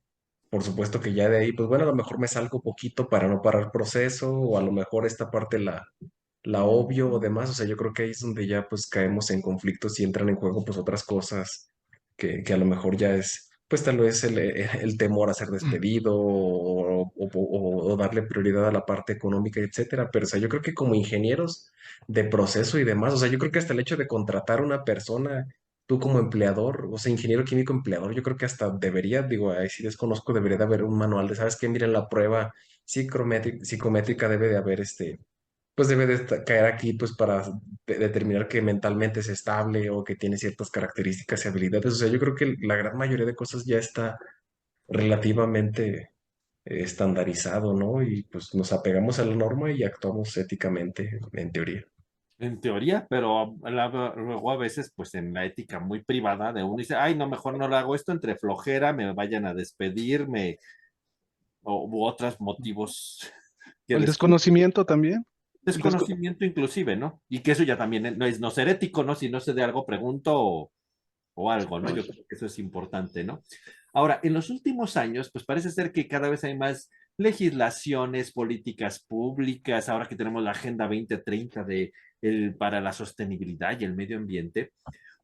Por supuesto que ya de ahí, pues bueno, a lo mejor me salgo poquito para no parar proceso, o a lo mejor esta parte la obvio o demás. O sea, yo creo que ahí es donde ya pues caemos en conflictos y entran en juego pues otras cosas que a lo mejor ya es, pues tal vez el temor a ser despedido o darle prioridad a la parte económica, etcétera. Pero o sea, yo creo que como ingenieros de proceso y demás, o sea, yo creo que hasta el hecho de contratar a una persona tú como empleador, o sea, ingeniero químico empleador, yo creo que hasta debería, digo, ahí sí desconozco, debería de haber un manual de, ¿sabes qué? Miren, la prueba psicométrica debe de haber pues debe de caer aquí, pues para determinar que mentalmente es estable o que tiene ciertas características y habilidades. O sea, yo creo que la gran mayoría de cosas ya está relativamente estandarizado, ¿no? Y pues nos apegamos a la norma y actuamos éticamente, en teoría. En teoría, pero luego a veces, pues en la ética muy privada de uno dice, ay, no, mejor no lo hago esto entre flojera, me vayan a despedirme u otros motivos que El desconocimiento también. El desco- desconocimiento inclusive, ¿no? Y que eso ya también no es no ser ético, ¿no? Si no sé de algo, pregunto o algo, ¿no? Yo creo que eso es importante, ¿no? Ahora, en los últimos años, pues parece ser que cada vez hay más legislaciones, políticas públicas, ahora que tenemos la Agenda 2030 para la sostenibilidad y el medio ambiente.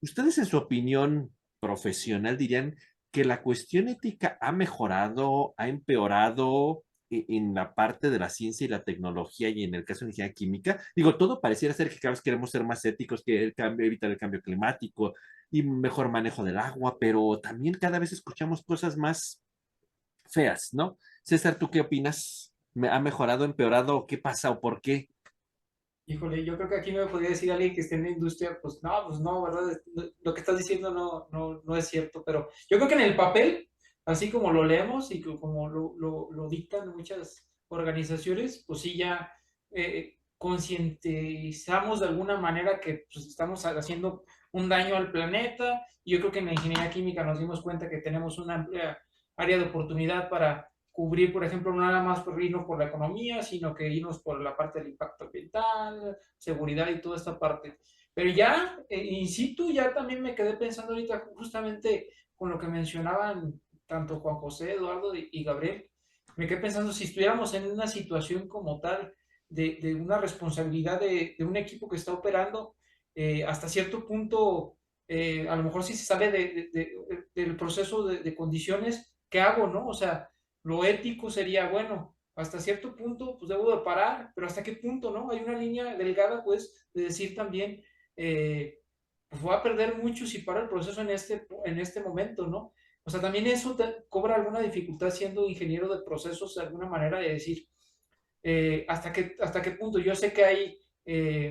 ¿Ustedes en su opinión profesional dirían que la cuestión ética ha mejorado, ha empeorado en la parte de la ciencia y la tecnología y en el caso de ingeniería química? Digo, todo pareciera ser que cada vez queremos ser más éticos, que evitar el cambio climático, y mejor manejo del agua, pero también cada vez escuchamos cosas más feas, ¿no? César, ¿tú qué opinas? ¿Ha mejorado, empeorado? ¿Qué pasa o por qué? Híjole, yo creo que aquí me podría decir alguien que esté en la industria, pues no, ¿verdad? Lo que estás diciendo no es cierto, pero yo creo que en el papel, así como lo leemos y como lo dictan muchas organizaciones, pues sí ya concientizamos de alguna manera que pues, estamos haciendo un daño al planeta. Y yo creo que en la ingeniería química nos dimos cuenta que tenemos una amplia área de oportunidad para cubrir, por ejemplo, no nada más por irnos por la economía, sino que irnos por la parte del impacto ambiental, seguridad y toda esta parte. Pero ya, in situ, ya también me quedé pensando ahorita justamente con lo que mencionaban tanto Juan José, Eduardo y Gabriel, me quedé pensando si estuviéramos en una situación como tal de una responsabilidad de, un equipo que está operando, hasta cierto punto, a lo mejor si se sale del proceso de condiciones, ¿qué hago, no? O sea, lo ético sería, bueno, hasta cierto punto, pues debo de parar, pero hasta qué punto, ¿no? Hay una línea delgada, pues, de decir también, pues voy a perder mucho si paro el proceso en este momento, ¿no? O sea, también eso te cobra alguna dificultad siendo ingeniero de procesos de alguna manera de decir, hasta qué punto. Yo sé que hay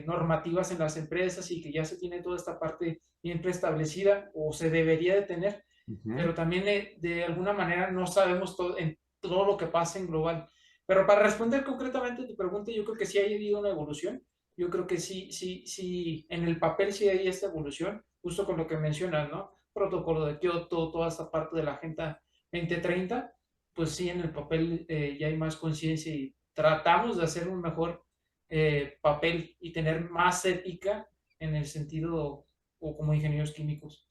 normativas en las empresas y que ya se tiene toda esta parte bien preestablecida o se debería de tener, pero también de alguna manera no sabemos en todo lo que pasa en global. Pero para responder concretamente a tu pregunta, yo creo que sí ha habido una evolución. Yo creo que sí, sí, sí, en el papel sí hay esta evolución, justo con lo que mencionas, ¿no? Protocolo de Kioto, toda esta parte de la Agenda 2030, pues sí, en el papel ya hay más conciencia y tratamos de hacer un mejor papel y tener más ética en el sentido o como ingenieros químicos.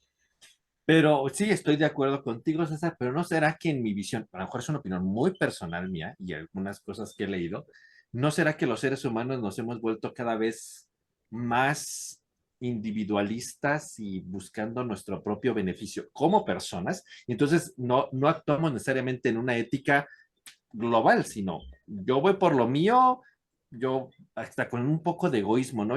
Pero sí, estoy de acuerdo contigo, César, pero ¿no será que en mi visión, a lo mejor es una opinión muy personal mía y algunas cosas que he leído, ¿no será que los seres humanos nos hemos vuelto cada vez más individualistas y buscando nuestro propio beneficio como personas? Y entonces no actuamos necesariamente en una ética global, sino yo voy por lo mío, yo hasta con un poco de egoísmo, ¿no?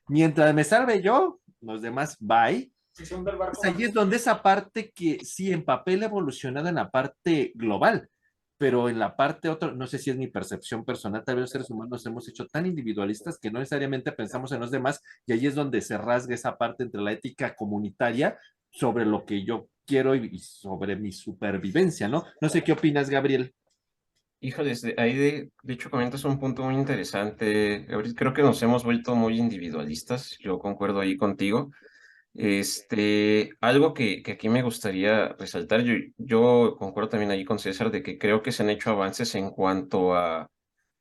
Mientras me salve yo, los demás, bye. Sección del barco. Pues allí es donde esa parte que sí, en papel ha evolucionado en la parte global, pero en la parte otra, no sé si es mi percepción personal, tal vez los seres humanos nos hemos hecho tan individualistas que no necesariamente pensamos en los demás, y ahí es donde se rasga esa parte entre la ética comunitaria sobre lo que yo quiero y sobre mi supervivencia, ¿no? No sé qué opinas, Gabriel. Híjoles, ahí de hecho comentas un punto muy interesante, Gabriel. Creo que nos hemos vuelto muy individualistas. Yo concuerdo ahí contigo. Algo que aquí me gustaría resaltar, yo concuerdo también ahí con César de que creo que se han hecho avances en cuanto a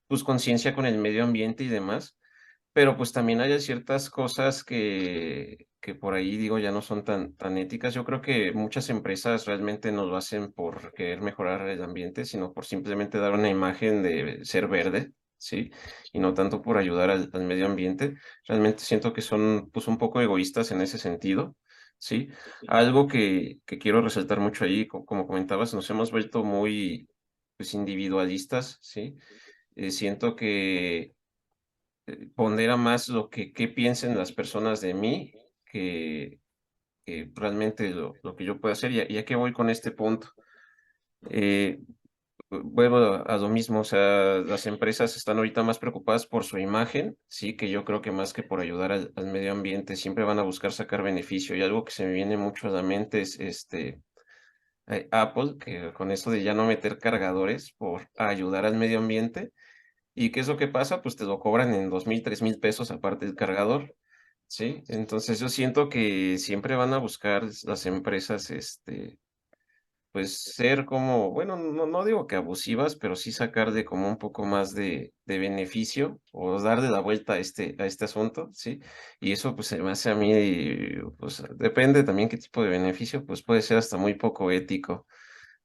pues conciencia con el medio ambiente y demás, pero pues también hay ciertas cosas que por ahí digo ya no son tan éticas. Yo creo que muchas empresas realmente no lo hacen por querer mejorar el ambiente, sino por simplemente dar una imagen de ser verde, ¿sí? Y no tanto por ayudar al medio ambiente. Realmente siento que son pues un poco egoístas en ese sentido, ¿sí? Algo que quiero resaltar mucho ahí, como comentabas, nos hemos vuelto muy pues individualistas, ¿sí? Siento que pondera más lo que qué piensen las personas de mí que realmente lo que yo puedo hacer. Y a qué voy con este punto. Eh, Vuelvo a lo mismo, o sea, las empresas están ahorita más preocupadas por su imagen, sí, que yo creo que más que por ayudar al medio ambiente, siempre van a buscar sacar beneficio. Y algo que se me viene mucho a la mente es Apple, que con esto de ya no meter cargadores por ayudar al medio ambiente. ¿Y qué es lo que pasa? Pues te lo cobran en 2,000, 3,000 pesos aparte del cargador, ¿sí? Entonces yo siento que siempre van a buscar las empresas, pues ser como, bueno, no digo que abusivas, pero sí sacar de como un poco más de beneficio o darle la vuelta a este asunto, ¿sí? Y eso pues se me hace a mí, pues depende también qué tipo de beneficio, pues puede ser hasta muy poco ético,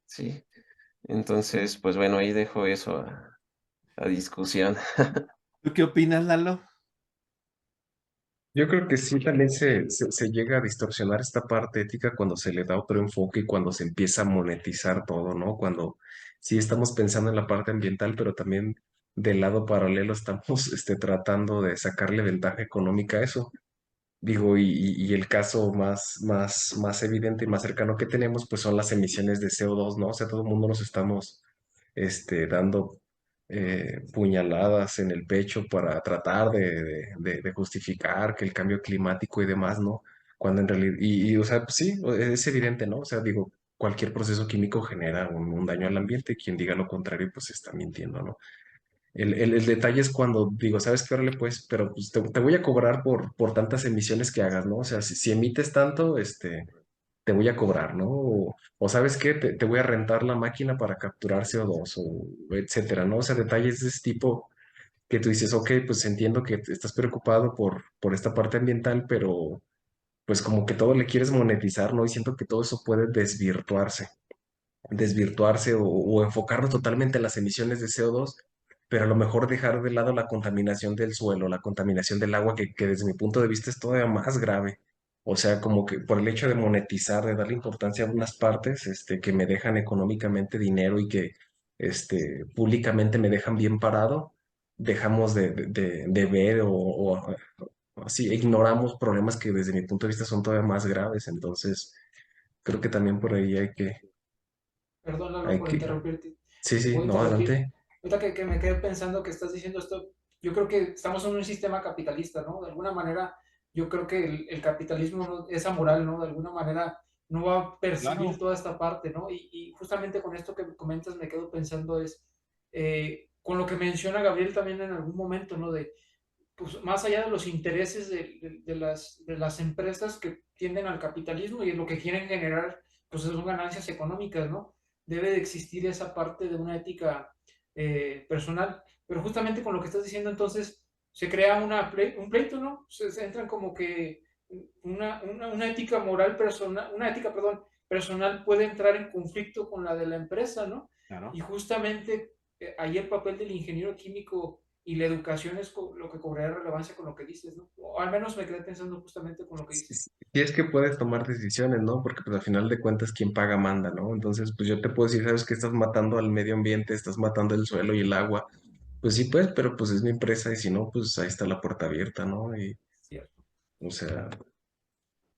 ¿sí? Entonces, pues bueno, ahí dejo eso a discusión. ¿Tú qué opinas, Lalo? Yo creo que sí, también se llega a distorsionar esta parte ética cuando se le da otro enfoque y cuando se empieza a monetizar todo, ¿no? Cuando sí estamos pensando en la parte ambiental, pero también del lado paralelo estamos tratando de sacarle ventaja económica a eso. Digo, y el caso más evidente y más cercano que tenemos, pues son las emisiones de CO2, ¿no? O sea, todo el mundo nos estamos dando puñaladas en el pecho para tratar de justificar que el cambio climático y demás, ¿no? Cuando en realidad, o sea, pues sí, es evidente, ¿no? O sea, digo, cualquier proceso químico genera un daño al ambiente, quien diga lo contrario, pues está mintiendo, ¿no? El detalle es cuando digo, ¿sabes qué? Órale, pues, pero pues te voy a cobrar por tantas emisiones que hagas, ¿no? O sea, si emites tanto, te voy a cobrar, ¿no? O ¿sabes qué? Te voy a rentar la máquina para capturar CO2 o etcétera, ¿no? O sea, detalles de ese tipo que tú dices, ok, pues entiendo que estás preocupado por esta parte ambiental, pero pues como que todo le quieres monetizar, ¿no? Y siento que todo eso puede desvirtuarse o enfocarnos totalmente en las emisiones de CO2, pero a lo mejor dejar de lado la contaminación del suelo, la contaminación del agua, que desde mi punto de vista es todavía más grave. O sea, como que por el hecho de monetizar, de darle importancia a unas partes, que me dejan económicamente dinero y que, públicamente me dejan bien parado, dejamos de ver o así, ignoramos problemas que desde mi punto de vista son todavía más graves. Entonces, creo que también por ahí Perdón, Lalo, hay por que, interrumpirte. sí, Te sí, puedo no, interrumpir. adelante. Ahorita que me quedé pensando que estás diciendo esto, yo creo que estamos en un sistema capitalista, ¿no? De alguna manera, yo creo que el capitalismo es amoral, ¿no? De alguna manera no va a percibir Claro. toda esta parte, ¿no? Y justamente con esto que comentas me quedo pensando con lo que menciona Gabriel también en algún momento, ¿no? De, pues, más allá de los intereses de las empresas que tienden al capitalismo y en lo que quieren generar, pues son ganancias económicas, ¿no? Debe de existir esa parte de una ética personal. Pero justamente con lo que estás diciendo, entonces, se crea un pleito, ¿no? Se entran como que una ética moral personal, una ética, perdón, personal puede entrar en conflicto con la de la empresa, ¿no? Claro. Y justamente ahí el papel del ingeniero químico y la educación es lo que cobraría relevancia con lo que dices, ¿no? O al menos me quedé pensando justamente con lo que dices. Y es que puedes tomar decisiones, ¿no? Porque pues al final de cuentas quien paga manda, ¿no? Entonces, pues yo te puedo decir, sabes que estás matando al medio ambiente, estás matando el suelo y el agua. Pues sí, pues, pero pues es mi empresa y si no, pues ahí está la puerta abierta, ¿no? Y, Cierto. o sea,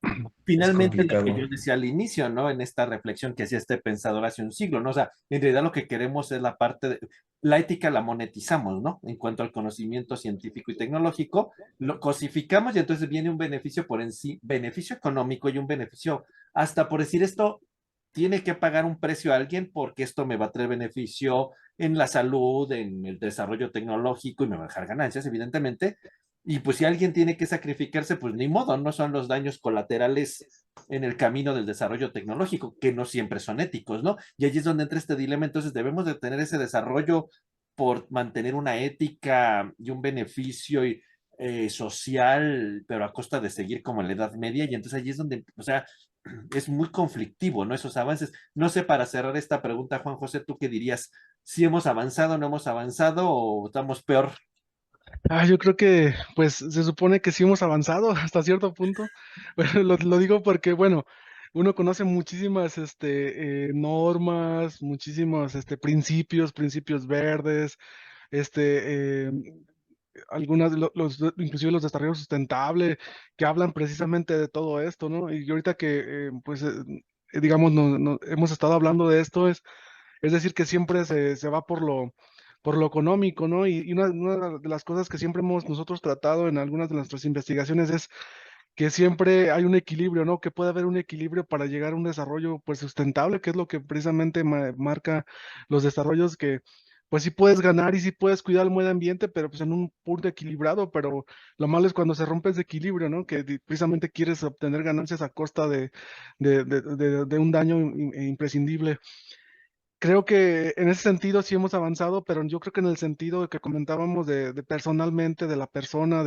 es Finalmente, lo que complicado. yo decía al inicio, ¿no? En esta reflexión que hacía este pensador hace un siglo, ¿no? O sea, en realidad lo que queremos es la parte de la ética la monetizamos, ¿no? En cuanto al conocimiento científico y tecnológico, lo cosificamos y entonces viene un beneficio por en sí, beneficio económico y un beneficio hasta por decir esto, tiene que pagar un precio a alguien porque esto me va a traer beneficio en la salud, en el desarrollo tecnológico y me va a dejar ganancias, evidentemente, y pues si alguien tiene que sacrificarse, pues ni modo, no son los daños colaterales en el camino del desarrollo tecnológico, que no siempre son éticos, ¿no? Y allí es donde entra este dilema, entonces debemos de tener ese desarrollo por mantener una ética y un beneficio social, pero a costa de seguir como en la Edad Media, y entonces allí es donde, o sea, es muy conflictivo, ¿no? Esos avances. No sé, para cerrar esta pregunta, Juan José, ¿tú qué dirías? ¿Si hemos avanzado, no hemos avanzado o estamos peor? Yo creo que, pues, se supone que sí hemos avanzado hasta cierto punto. Bueno, lo digo porque, bueno, uno conoce muchísimas, normas, muchísimos, principios verdes, este, algunas, inclusive los desarrollos sustentables, que hablan precisamente de todo esto, ¿no? Y ahorita que, pues, digamos, hemos estado hablando de esto, es decir, que siempre se va por lo económico, ¿no? Y una de las cosas que siempre hemos nosotros tratado en algunas de nuestras investigaciones es que siempre hay un equilibrio, ¿no? Que puede haber un equilibrio para llegar a un desarrollo, pues, sustentable, que es lo que precisamente marca los desarrollos que, pues, sí puedes ganar y sí puedes cuidar el medio ambiente, pero pues en un punto equilibrado, pero lo malo es cuando se rompe ese equilibrio, ¿no? Que precisamente quieres obtener ganancias a costa de un daño imprescindible. Creo que en ese sentido sí hemos avanzado, pero yo creo que en el sentido que comentábamos de personalmente, de la persona,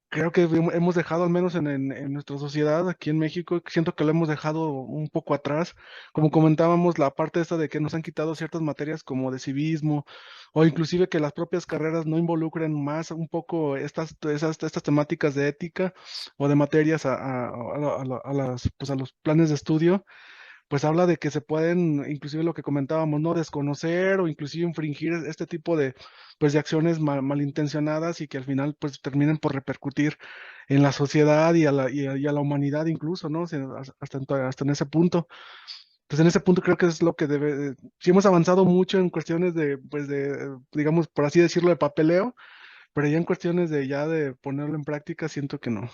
creo que hemos dejado, al menos en nuestra sociedad, aquí en México, siento que lo hemos dejado un poco atrás. Como comentábamos, la parte esta de que nos han quitado ciertas materias como de civismo, o inclusive que las propias carreras no involucren más un poco estas temáticas de ética o de materias pues a los planes de estudio, pues habla de que se pueden, inclusive lo que comentábamos, ¿no? Desconocer o inclusive infringir este tipo de, pues, de acciones malintencionadas y que al final, pues, terminen por repercutir en la sociedad y a la humanidad incluso, ¿no? O sea, hasta en ese punto. Entonces, en ese punto creo que es lo que sí hemos avanzado mucho en cuestiones de, pues, digamos, por así decirlo, de papeleo, pero ya en cuestiones de ponerlo en práctica, siento que no.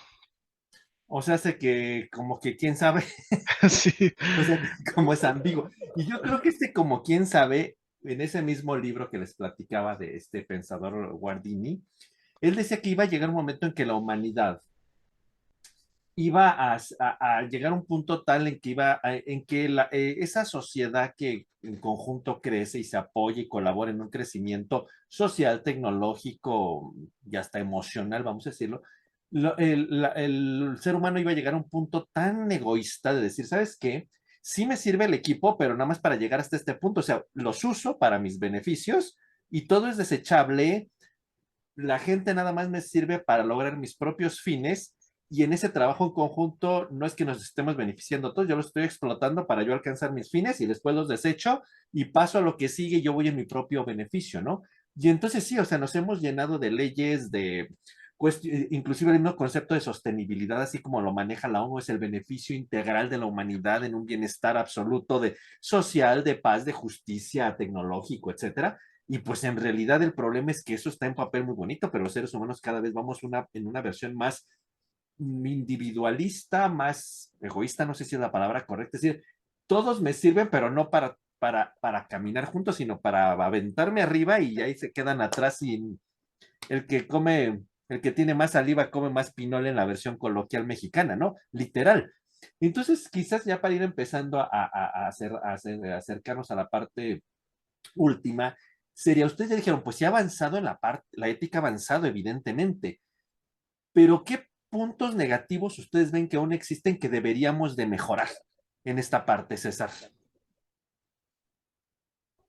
O sea, hace que como que quién sabe, Sí, o sea, como es ambiguo. Y yo creo que como quién sabe, en ese mismo libro que les platicaba de este pensador Guardini, él decía que iba a llegar un momento en que la humanidad iba a llegar a un punto tal en que en que esa sociedad que en conjunto crece y se apoya y colabora en un crecimiento social, tecnológico y hasta emocional, vamos a decirlo, el ser humano iba a llegar a un punto tan egoísta de decir, ¿sabes qué? Sí me sirve el equipo, pero nada más para llegar hasta este punto, o sea, los uso para mis beneficios y todo es desechable, la gente nada más me sirve para lograr mis propios fines y en ese trabajo en conjunto no es que nos estemos beneficiando todos, yo los estoy explotando para yo alcanzar mis fines y después los desecho y paso a lo que sigue y yo voy en mi propio beneficio, ¿no? Y entonces sí, o sea, nos hemos llenado de leyes, inclusive el mismo concepto de sostenibilidad, así como lo maneja la ONU, es el beneficio integral de la humanidad en un bienestar absoluto de social, de paz, de justicia, tecnológico, etcétera. Y pues en realidad el problema es que eso está en papel muy bonito, pero los seres humanos cada vez vamos en una versión más individualista, más egoísta, no sé si es la palabra correcta, es decir, todos me sirven, pero no para caminar juntos, sino para aventarme arriba y ahí se quedan atrás y el que tiene más saliva come más pinole en la versión coloquial mexicana, ¿no? Literal. Entonces, quizás ya para ir empezando a acercarnos a la parte última, sería, ustedes ya dijeron, pues ya ha avanzado en la ética ha avanzado, evidentemente, pero ¿qué puntos negativos ustedes ven que aún existen que deberíamos de mejorar en esta parte, César?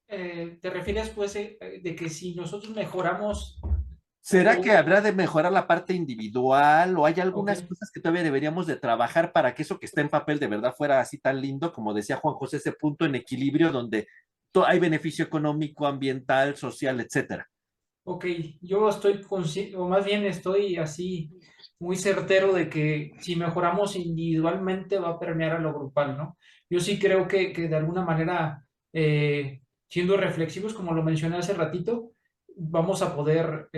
¿Te refieres pues de que si nosotros mejoramos ¿Será que o, habrá de mejorar la parte individual o hay ok, algunas cosas que todavía deberíamos de trabajar para que eso que está en papel de verdad fuera así tan lindo, como decía Juan José, ese punto en equilibrio donde hay beneficio económico, ambiental, social, etcétera? ok, yo estoy consciente, o más bien estoy así muy certero de que si mejoramos individualmente va a permear a lo grupal, ¿no? Yo sí creo que de alguna manera, siendo reflexivos, como lo mencioné hace ratito, vamos a poder,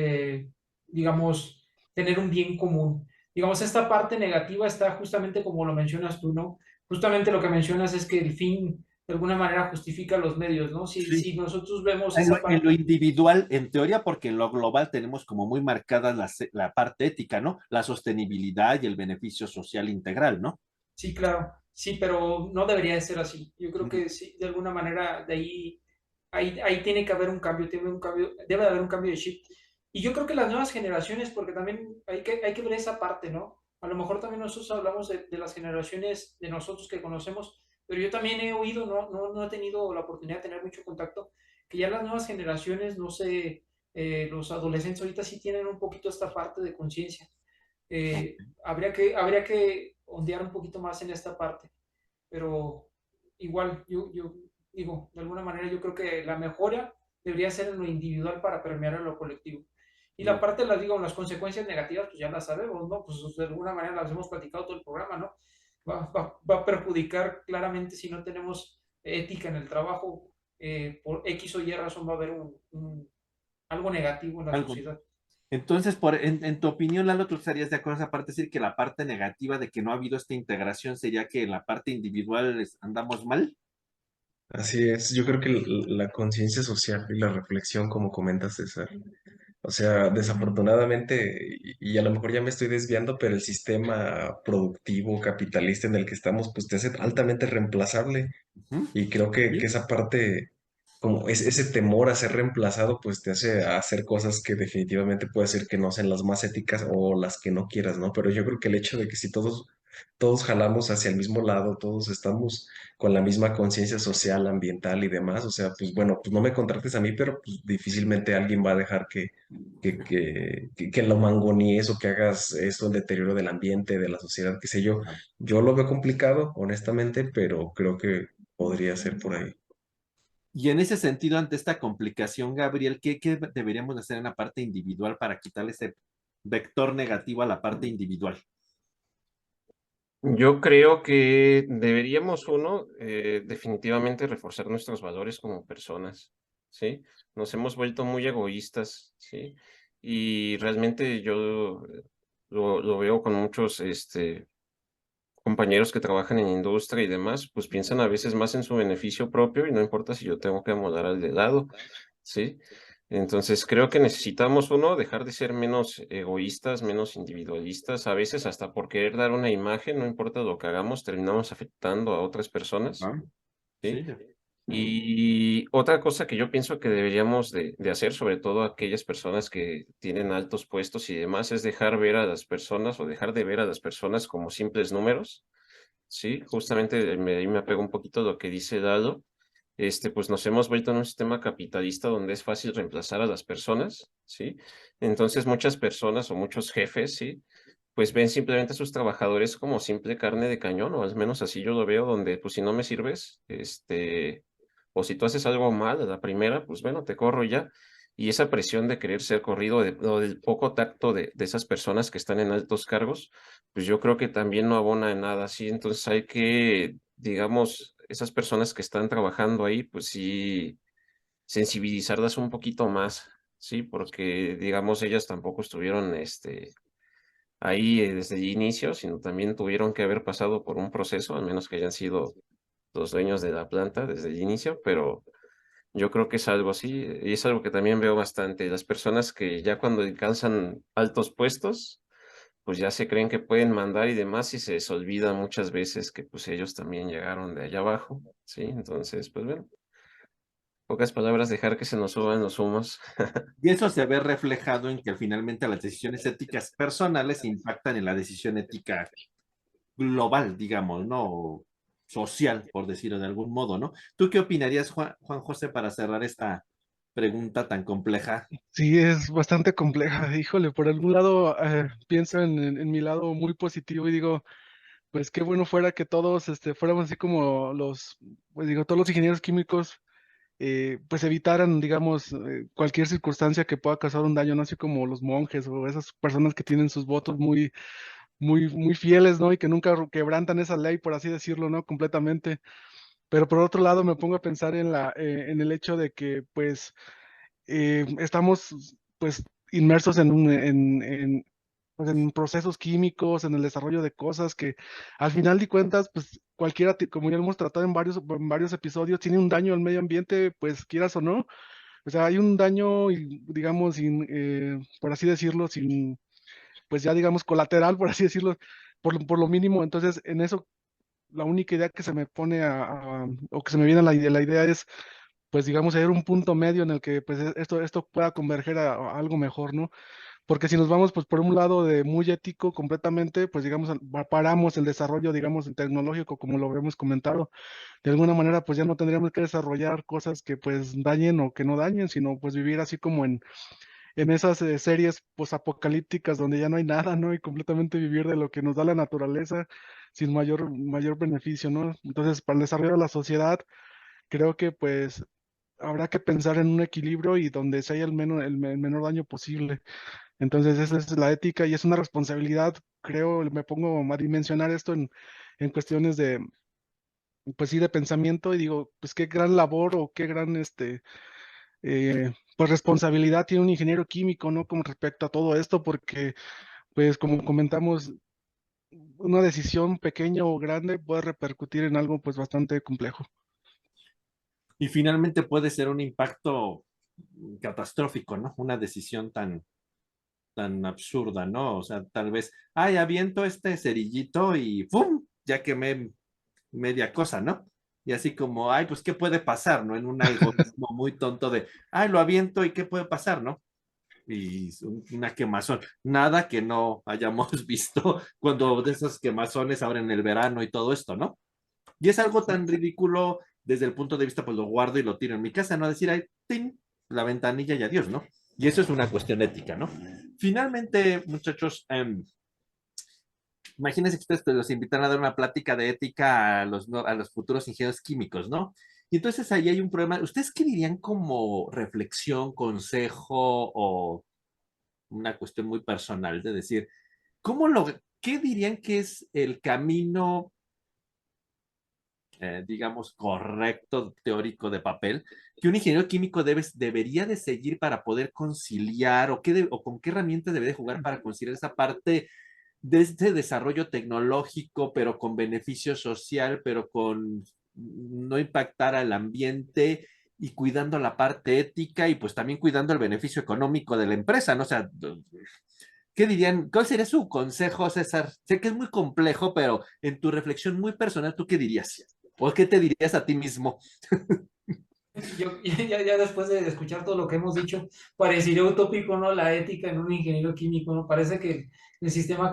digamos, tener un bien común. Digamos, esta parte negativa está justamente como lo mencionas tú, ¿no? Justamente lo que mencionas es que el fin de alguna manera justifica los medios, ¿no? Sí. Si nosotros vemos En esa en lo parte. individual, en teoría, porque en lo global tenemos como muy marcada la parte ética, ¿no? La sostenibilidad y el beneficio social integral, ¿no? Sí, claro, sí, pero no debería de ser así. Yo creo Ujú. que sí, de alguna manera de ahí tiene que haber un cambio, debe de haber un cambio de chip. Y yo creo que las nuevas generaciones, porque también hay que ver esa parte, ¿no? A lo mejor también nosotros hablamos de las generaciones de nosotros que conocemos, pero yo también he oído, no he tenido la oportunidad de tener mucho contacto, que ya las nuevas generaciones, no sé, los adolescentes ahorita sí tienen un poquito esta parte de conciencia. Habría que ondear un poquito más en esta parte, pero igual, yo digo, de alguna manera yo creo que la mejora debería ser en lo individual para permear en lo colectivo. Y la No. parte, las consecuencias negativas, pues ya las sabemos, ¿no? Pues de alguna manera las hemos platicado todo el programa, ¿no? Va a perjudicar claramente si no tenemos ética en el trabajo, por X o Y razón va a haber algo negativo en la Algo. sociedad. Entonces, en tu opinión, Lalo, ¿tú estarías de acuerdo en esa parte? Decir que la parte negativa de que no ha habido esta integración sería que en la parte individual andamos mal. Así es, yo creo que la conciencia social y la reflexión, como comentas, César, o sea, desafortunadamente, y a lo mejor ya me estoy desviando, pero el sistema productivo capitalista en el que estamos, pues te hace altamente reemplazable. Ujú. Y creo que Sí. esa parte, como ese temor a ser reemplazado, pues te hace hacer cosas que definitivamente puede ser que no sean las más éticas o las que no quieras, ¿no? Pero yo creo que el hecho de que si todos jalamos hacia el mismo lado, todos estamos con la misma conciencia social, ambiental y demás, o sea, pues bueno, pues no me contrates a mí, pero pues difícilmente alguien va a dejar que lo mangoníes o que hagas eso, el deterioro del ambiente, de la sociedad, qué sé yo. Yo lo veo complicado, honestamente, pero creo que podría ser por ahí. Y en ese sentido, ante esta complicación, Gabriel, ¿qué deberíamos hacer en la parte individual para quitarle ese vector negativo a la parte individual? Yo creo que deberíamos, uno, definitivamente reforzar nuestros valores como personas, ¿sí? Nos hemos vuelto muy egoístas, ¿sí? Y realmente yo lo veo con compañeros que trabajan en industria y demás, pues piensan a veces más en su beneficio propio y no importa si yo tengo que amoldar al de lado, ¿sí? Entonces creo que necesitamos, uno, dejar de ser menos egoístas, menos individualistas, a veces hasta por querer dar una imagen, no importa lo que hagamos, terminamos afectando a otras personas, Ah, ¿sí? sí, Y otra cosa que yo pienso que deberíamos de hacer, sobre todo aquellas personas que tienen altos puestos y demás, es dejar ver a las personas o dejar de ver a las personas como simples números, ¿sí? Justamente ahí me apego un poquito a lo que dice Dado. Pues nos hemos vuelto en un sistema capitalista donde es fácil reemplazar a las personas, ¿sí? Entonces muchas personas o muchos jefes, ¿sí? Pues ven simplemente a sus trabajadores como simple carne de cañón, o al menos así yo lo veo, donde pues si no me sirves, o si tú haces algo mal a la primera, pues bueno, te corro ya. Y esa presión de querer ser corrido o del poco tacto de esas personas que están en altos cargos, pues yo creo que también no abona en nada así. Entonces hay que, digamos, esas personas que están trabajando ahí, pues sí, sensibilizarlas un poquito más, sí, porque, digamos, ellas tampoco estuvieron, ahí desde el inicio, sino también tuvieron que haber pasado por un proceso, al menos que hayan sido los dueños de la planta desde el inicio, pero yo creo que es algo así, y es algo que también veo bastante. Las personas que ya cuando alcanzan altos puestos, pues ya se creen que pueden mandar y demás, y se les olvida muchas veces que pues ellos también llegaron de allá abajo, ¿sí? Entonces, pues bueno, pocas palabras, dejar que se nos suban los humos. y eso se ve reflejado en que finalmente las decisiones éticas personales impactan en la decisión ética global, digamos, ¿no? Social, por decirlo de algún modo, ¿no? ¿Tú qué opinarías, Juan José, para cerrar esta pregunta tan compleja? Sí, es bastante compleja. Híjole, por algún lado pienso en mi lado muy positivo y digo, pues qué bueno fuera que todos fuéramos así como pues digo, todos los ingenieros químicos, pues evitaran, digamos, cualquier circunstancia que pueda causar un daño, no así como los monjes o esas personas que tienen sus votos muy fieles, ¿no? Y que nunca quebrantan esa ley, por así decirlo, ¿no? Completamente. Pero por otro lado me pongo a pensar en el hecho de que, pues, estamos, pues, inmersos pues, en procesos químicos, en el desarrollo de cosas que al final de cuentas, pues cualquiera, como ya hemos tratado en varios episodios, tiene un daño al medio ambiente, pues quieras o no. O sea, hay un daño, digamos, por así decirlo, pues ya digamos, colateral, por así decirlo, por lo mínimo. Entonces, en eso, la única idea que se me pone o que se me viene a la idea es pues digamos, hallar un punto medio en el que pues esto pueda converger a algo mejor, ¿no? Porque si nos vamos pues por un lado de muy ético completamente, pues digamos, paramos el desarrollo, digamos, tecnológico, como lo hemos comentado. De alguna manera pues ya no tendríamos que desarrollar cosas que pues dañen o que no dañen, sino pues vivir así como en esas series pues apocalípticas donde ya no hay nada, ¿no? Y completamente vivir de lo que nos da la naturaleza sin mayor beneficio, ¿no? Entonces, para el desarrollo de la sociedad, creo que pues habrá que pensar en un equilibrio y donde se haya el menor daño posible. Entonces, esa es la ética y es una responsabilidad, creo, me pongo a dimensionar esto en cuestiones pues sí, de pensamiento y digo, pues qué gran labor o qué gran, pues responsabilidad tiene un ingeniero químico, ¿no? Con respecto a todo esto, porque, pues como comentamos, una decisión pequeña o grande puede repercutir en algo, pues bastante complejo. Y finalmente puede ser un impacto catastrófico, ¿no? Una decisión tan absurda, ¿no? O sea, tal vez, ay, aviento este cerillito y ¡pum! Ya quemé media cosa, ¿no? Y así como, ay, pues, ¿qué puede pasar, no? En un algoritmo muy tonto de, ay, lo aviento y ¿qué puede pasar, no? Y una quemazón. Nada que no hayamos visto cuando de esos quemazones abren el verano y todo esto, ¿no? Y es algo tan ridículo desde el punto de vista, pues lo guardo y lo tiro en mi casa, no decir, ay, ¡tin! La ventanilla y adiós, ¿no? Y eso es una cuestión ética, ¿no? Finalmente, muchachos, imagínense que ustedes los invitan a dar una plática de ética a los futuros ingenieros químicos, ¿no? Y entonces ahí hay un problema. ¿Ustedes qué dirían como reflexión, consejo o una cuestión muy personal de decir, qué dirían que es el camino, digamos, correcto, teórico de papel, que un ingeniero químico debería de seguir para poder conciliar o con qué herramientas debe de jugar para conciliar esa parte de este desarrollo tecnológico, pero con beneficio social, pero con no impactar al ambiente y cuidando la parte ética y pues también cuidando el beneficio económico de la empresa, ¿no? O sea, ¿qué dirían? ¿Cuál sería su consejo, César? Sé que es muy complejo, pero en tu reflexión muy personal, ¿tú qué dirías? ¿O qué te dirías a ti mismo? Yo, ya después de escuchar todo lo que hemos dicho, parecería utópico, ¿no? La ética en un ingeniero químico, ¿no? Parece que el sistema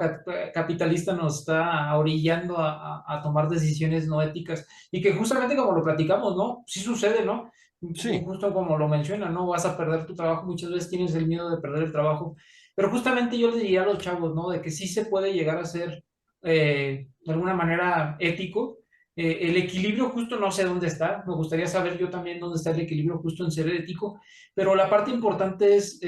capitalista nos está orillando a tomar decisiones no éticas y que justamente como lo platicamos, ¿no? Sí sucede, ¿no? Sí, Justo como lo menciona, ¿no? Vas a perder tu trabajo, muchas veces tienes el miedo de perder el trabajo, pero justamente yo les diría a los chavos, ¿no? De que sí se puede llegar a ser de alguna manera ético. El equilibrio justo no sé dónde está, me gustaría saber yo también dónde está el equilibrio justo en ser ético, pero la parte importante es,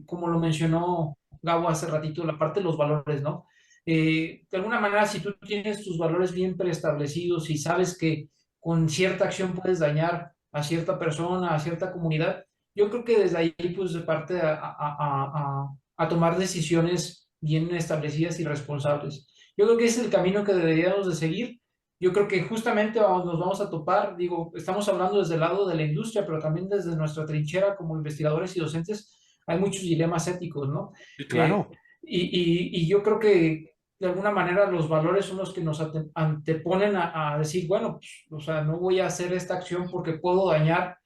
como lo mencionó Gabo hace ratito, la parte de los valores, ¿no? De alguna manera, si tú tienes tus valores bien preestablecidos y sabes que con cierta acción puedes dañar a cierta persona, a cierta comunidad, yo creo que desde ahí pues se parte a tomar decisiones bien establecidas y responsables. Yo creo que ese es el camino que deberíamos de seguir. Yo creo que justamente nos vamos a topar, digo, estamos hablando desde el lado de la industria, pero también desde nuestra trinchera como investigadores y docentes, hay muchos dilemas éticos, ¿no? sí, Eh, claro. y yo creo que de alguna manera los valores son los que nos anteponen a decir, bueno, pues, o sea, no voy a hacer esta acción porque puedo dañar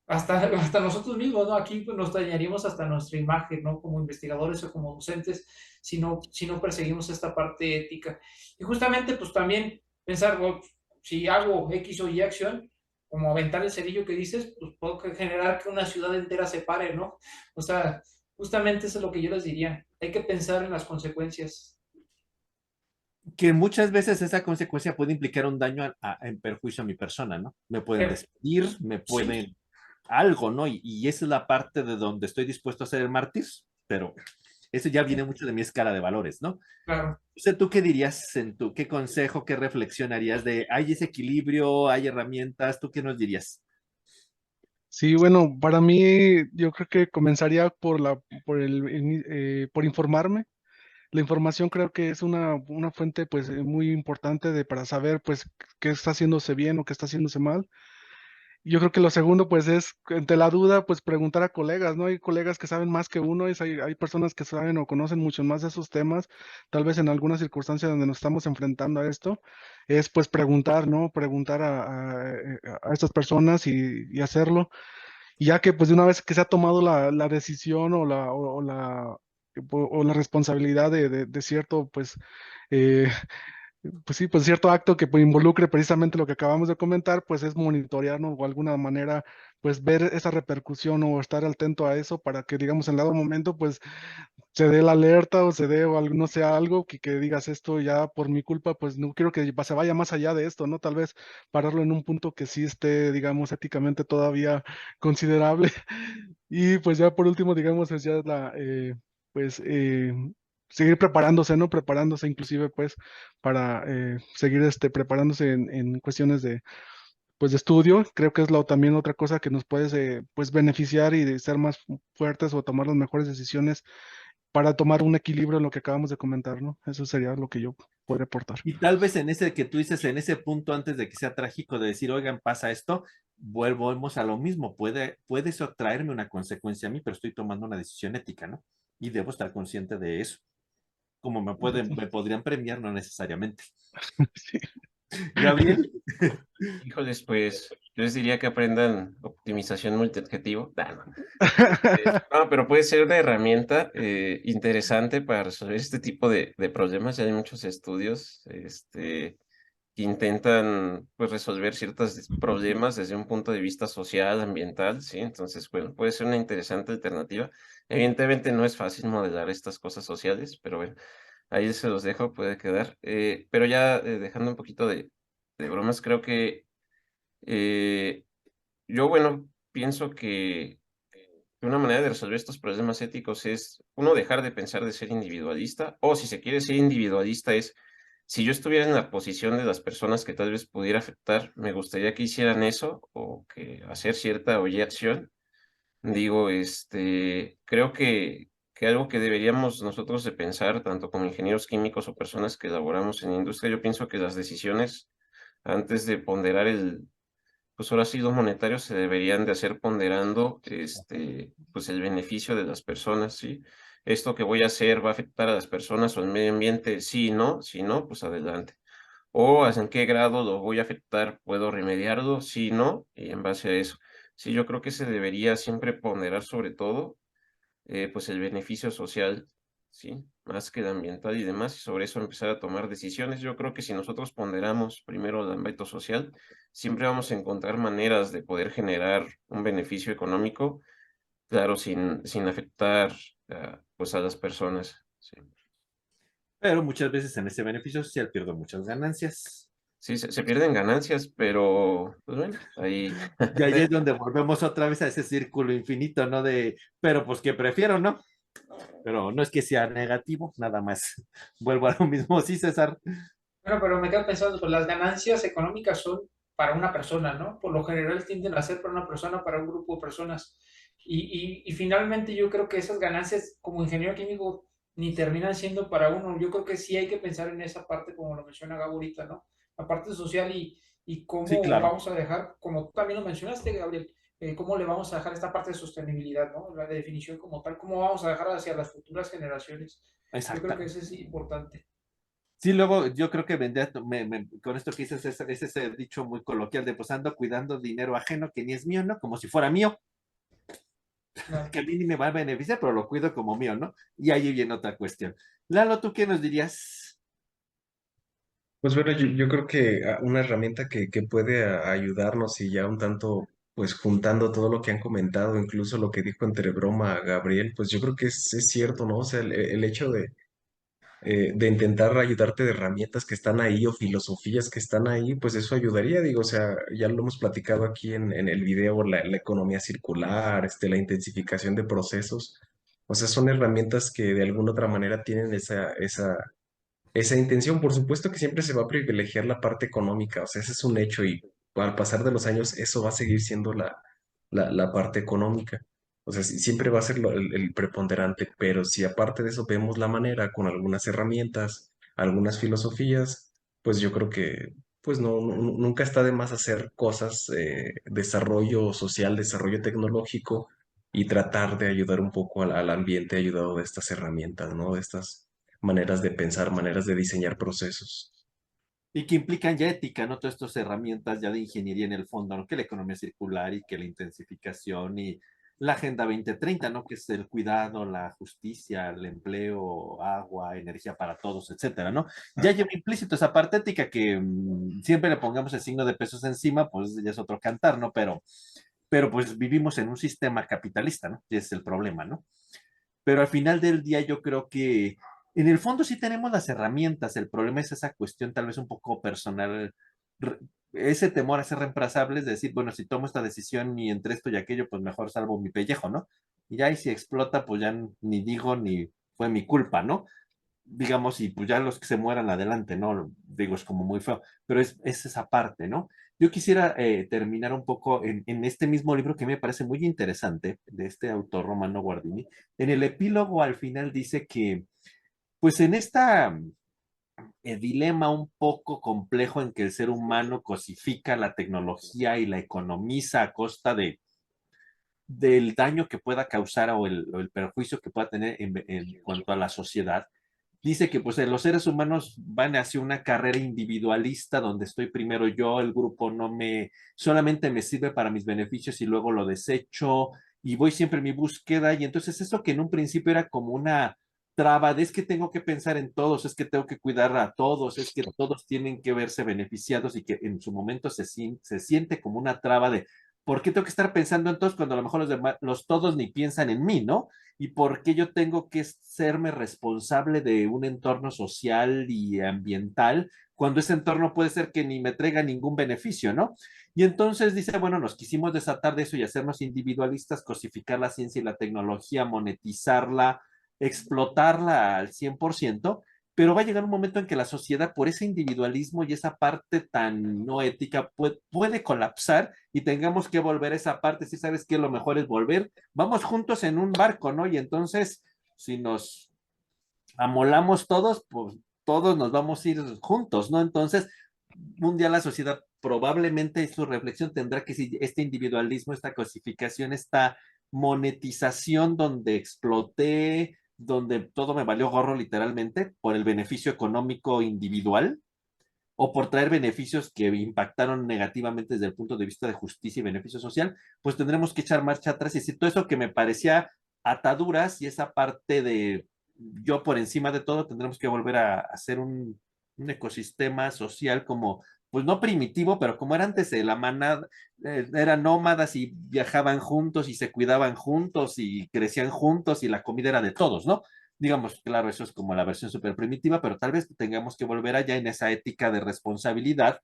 hasta nosotros mismos, ¿no? Aquí pues, nos dañaríamos hasta nuestra imagen, ¿no? Como investigadores o como docentes, si no perseguimos esta parte ética. Y justamente, pues también pensar, bueno, si hago X o Y acción, como aventar el cerillo que dices, pues puedo generar que una ciudad entera se pare, ¿no? O sea, justamente eso es lo que yo les diría. Hay que pensar en las consecuencias. Que muchas veces esa consecuencia puede implicar un daño en perjuicio a mi persona, ¿no? Me pueden Eh, despedir, me sí, pueden algo, ¿no? Y esa es la parte de donde estoy dispuesto a ser el mártir, pero eso ya viene mucho de mi escala de valores, ¿no? claro. O sea, ¿tú qué dirías en tu, qué consejo, qué reflexionarías de, hay ese equilibrio, hay herramientas, ¿tú qué nos dirías? Sí, bueno, para mí yo creo que comenzaría por informarme. La información creo que es una fuente pues muy importante para saber pues qué está haciéndose bien o qué está haciéndose mal. Yo creo que lo segundo, pues, es ante la duda, pues, preguntar a colegas, ¿no? Hay colegas que saben más que uno, hay personas que saben o conocen mucho más de esos temas, tal vez en alguna circunstancia donde nos estamos enfrentando a esto, es pues preguntar, ¿no? Preguntar a estas personas y hacerlo. Y ya que pues de una vez que se ha tomado la decisión o la responsabilidad de cierto, eh, pues sí, pues cierto acto que pues, involucre precisamente lo que acabamos de comentar, pues es monitorearnos o de alguna manera, pues ver esa repercusión o estar atento a eso para que, digamos, en dado momento, pues se dé la alerta o se dé o algo, no sea algo que digas esto ya por mi culpa, pues no quiero que se vaya más allá de esto, ¿no? Tal vez pararlo en un punto que sí esté, digamos, éticamente todavía considerable. Y pues ya por último, digamos, es ya pues, seguir preparándose, ¿no? Preparándose inclusive, pues, para seguir preparándose en cuestiones pues, de estudio. Creo que es también otra cosa que nos puede, pues, beneficiar y de ser más fuertes o tomar las mejores decisiones para tomar un equilibrio en lo que acabamos de comentar, ¿no? Eso sería lo que yo podría aportar. Y tal vez en ese que tú dices, en ese punto antes de que sea trágico de decir, oigan, pasa esto, volvemos a lo mismo. Puede eso traerme una consecuencia a mí, pero estoy tomando una decisión ética, ¿no? Y debo estar consciente de eso. Como me podrían premiar, no necesariamente. Sí. Gabriel, Híjoles, pues yo les diría que aprendan optimización multiobjetivo. No. No, pero puede ser una herramienta interesante para resolver este tipo de problemas. Ya hay muchos estudios que intentan pues, resolver ciertos problemas desde un punto de vista social, ambiental, ¿sí? Entonces, bueno, puede ser una interesante alternativa. Evidentemente no es fácil modelar estas cosas sociales, pero bueno, ahí se los dejo, puede quedar. Pero ya dejando un poquito de bromas, creo que eh, yo, bueno, pienso que una manera de resolver estos problemas éticos es, uno, dejar de pensar de ser individualista, o si se quiere ser individualista es, si yo estuviera en la posición de las personas que tal vez pudiera afectar, me gustaría que hicieran eso o que hacer cierta o y acción. Digo, creo que algo que deberíamos nosotros de pensar, tanto como ingenieros químicos o personas que laboramos en la industria, yo pienso que las decisiones, antes de ponderar pues ahora sí, los monetarios se deberían de hacer ponderando, pues el beneficio de las personas, ¿sí? Esto que voy a hacer va a afectar a las personas o al medio ambiente, sí, no, si no, pues adelante. O en qué grado lo voy a afectar, puedo remediarlo, sí, no, y en base a eso. Sí, yo creo que se debería siempre ponderar sobre todo, pues el beneficio social, ¿sí? Más que el ambiental y demás, y sobre eso empezar a tomar decisiones. Yo creo que si nosotros ponderamos primero el ámbito social, siempre vamos a encontrar maneras de poder generar un beneficio económico, claro, sin afectar, pues a las personas, sí. Pero muchas veces en ese beneficio social pierdo muchas ganancias. Sí, se pierden ganancias, pero, pues bueno, ahí, Y ahí es donde volvemos otra vez a ese círculo infinito, ¿no? Pero pues que prefiero, ¿no? Pero no es que sea negativo, nada más. Vuelvo a lo mismo, sí, César. Bueno, pero me quedo pensando, pues las ganancias económicas son para una persona, ¿no? Por lo general tienden a ser para una persona, para un grupo de personas. Y finalmente yo creo que esas ganancias como ingeniero químico ni terminan siendo para uno. Yo creo que sí hay que pensar en esa parte, como lo menciona Gabo ahorita, ¿no? La parte social y Sí, cómo claro. vamos a dejar, como tú también lo mencionaste, Gabriel, cómo le vamos a dejar esta parte de sostenibilidad, ¿no? La definición como tal, cómo vamos a dejar hacia las futuras generaciones. Yo creo que Exactamente. eso es importante. Sí, luego yo creo que vendría, con esto que dices, es ese dicho muy coloquial de pues ando cuidando dinero ajeno que ni es mío, ¿no? Como si fuera mío, Claro. que a mí ni me va a beneficiar, pero lo cuido como mío, ¿no? Y ahí viene otra cuestión. Lalo, ¿tú qué nos dirías? Pues bueno, yo creo que una herramienta que puede ayudarnos y ya un tanto, pues juntando todo lo que han comentado, incluso lo que dijo entre broma Gabriel, pues yo creo que es cierto, ¿no? O sea, el hecho de intentar ayudarte de herramientas que están ahí o filosofías que están ahí, pues eso ayudaría, digo, o sea, ya lo hemos platicado aquí en el video, la economía circular, la intensificación de procesos, o sea, son herramientas que de alguna otra manera tienen esa intención. Por supuesto que siempre se va a privilegiar la parte económica, o sea, ese es un hecho y al pasar de los años eso va a seguir siendo la parte económica. O sea, siempre va a ser el preponderante, pero si aparte de eso vemos la manera con algunas herramientas, algunas filosofías, pues yo creo que pues nunca está de más hacer cosas, desarrollo social, desarrollo tecnológico y tratar de ayudar un poco al ambiente ayudado de estas herramientas, ¿no? De estas maneras de pensar, maneras de diseñar procesos. Y que implican ya ética, ¿no? Todas estas herramientas ya de ingeniería en el fondo, ¿no? Que la economía circular y que la intensificación y la Agenda 2030, ¿no? Que es el cuidado, la justicia, el empleo, agua, energía para todos, etcétera, ¿no? Ya lleva implícito esa parte ética que siempre le pongamos el signo de pesos encima, pues ya es otro cantar, ¿no? Pero pues vivimos en un sistema capitalista, ¿no? Y ese es el problema, ¿no? Pero al final del día yo creo que en el fondo sí tenemos las herramientas, el problema es esa cuestión tal vez un poco personal, ese temor a ser reemplazable, es decir, bueno, si tomo esta decisión y entre esto y aquello, pues mejor salvo mi pellejo, ¿no? Y ya y si explota, pues ya ni digo ni fue mi culpa, ¿no? Digamos, y pues ya los que se mueran adelante, ¿no? Digo, es como muy feo, pero es esa parte, ¿no? Yo quisiera terminar un poco en este mismo libro que me parece muy interesante, de este autor Romano Guardini. En el epílogo al final dice que, pues en esta dilema un poco complejo en que el ser humano cosifica la tecnología y la economiza a costa del daño que pueda causar o el perjuicio que pueda tener en cuanto a la sociedad, dice que pues los seres humanos van hacia una carrera individualista donde estoy primero yo, el grupo no me, solamente me sirve para mis beneficios y luego lo desecho y voy siempre en mi búsqueda y entonces eso que en un principio era como una traba de es que tengo que pensar en todos, es que tengo que cuidar a todos, es que todos tienen que verse beneficiados y que en su momento se siente como una traba de ¿por qué tengo que estar pensando en todos cuando a lo mejor los demás, los todos ni piensan en mí, ¿no? Y por qué yo tengo que serme responsable de un entorno social y ambiental cuando ese entorno puede ser que ni me traiga ningún beneficio, ¿no? Y entonces dice, bueno, nos quisimos desatar de eso y hacernos individualistas, cosificar la ciencia y la tecnología, monetizarla, explotarla al 100%, pero va a llegar un momento en que la sociedad, por ese individualismo y esa parte tan no ética, puede colapsar y tengamos que volver a esa parte. Si sabes que lo mejor es volver, vamos juntos en un barco, ¿no? Y entonces si nos amolamos todos, pues todos nos vamos a ir juntos, ¿no? Entonces, un día la sociedad probablemente su reflexión tendrá que si este individualismo, esta cosificación, esta monetización donde exploté, donde todo me valió gorro literalmente por el beneficio económico individual o por traer beneficios que impactaron negativamente desde el punto de vista de justicia y beneficio social, pues tendremos que echar marcha atrás y decir todo eso que me parecía ataduras y esa parte de yo por encima de todo, tendremos que volver a hacer un ecosistema social como, pues no primitivo, pero como era antes, la manada, eran nómadas y viajaban juntos y se cuidaban juntos y crecían juntos y la comida era de todos, ¿no? Digamos, claro, eso es como la versión súper primitiva, pero tal vez tengamos que volver allá en esa ética de responsabilidad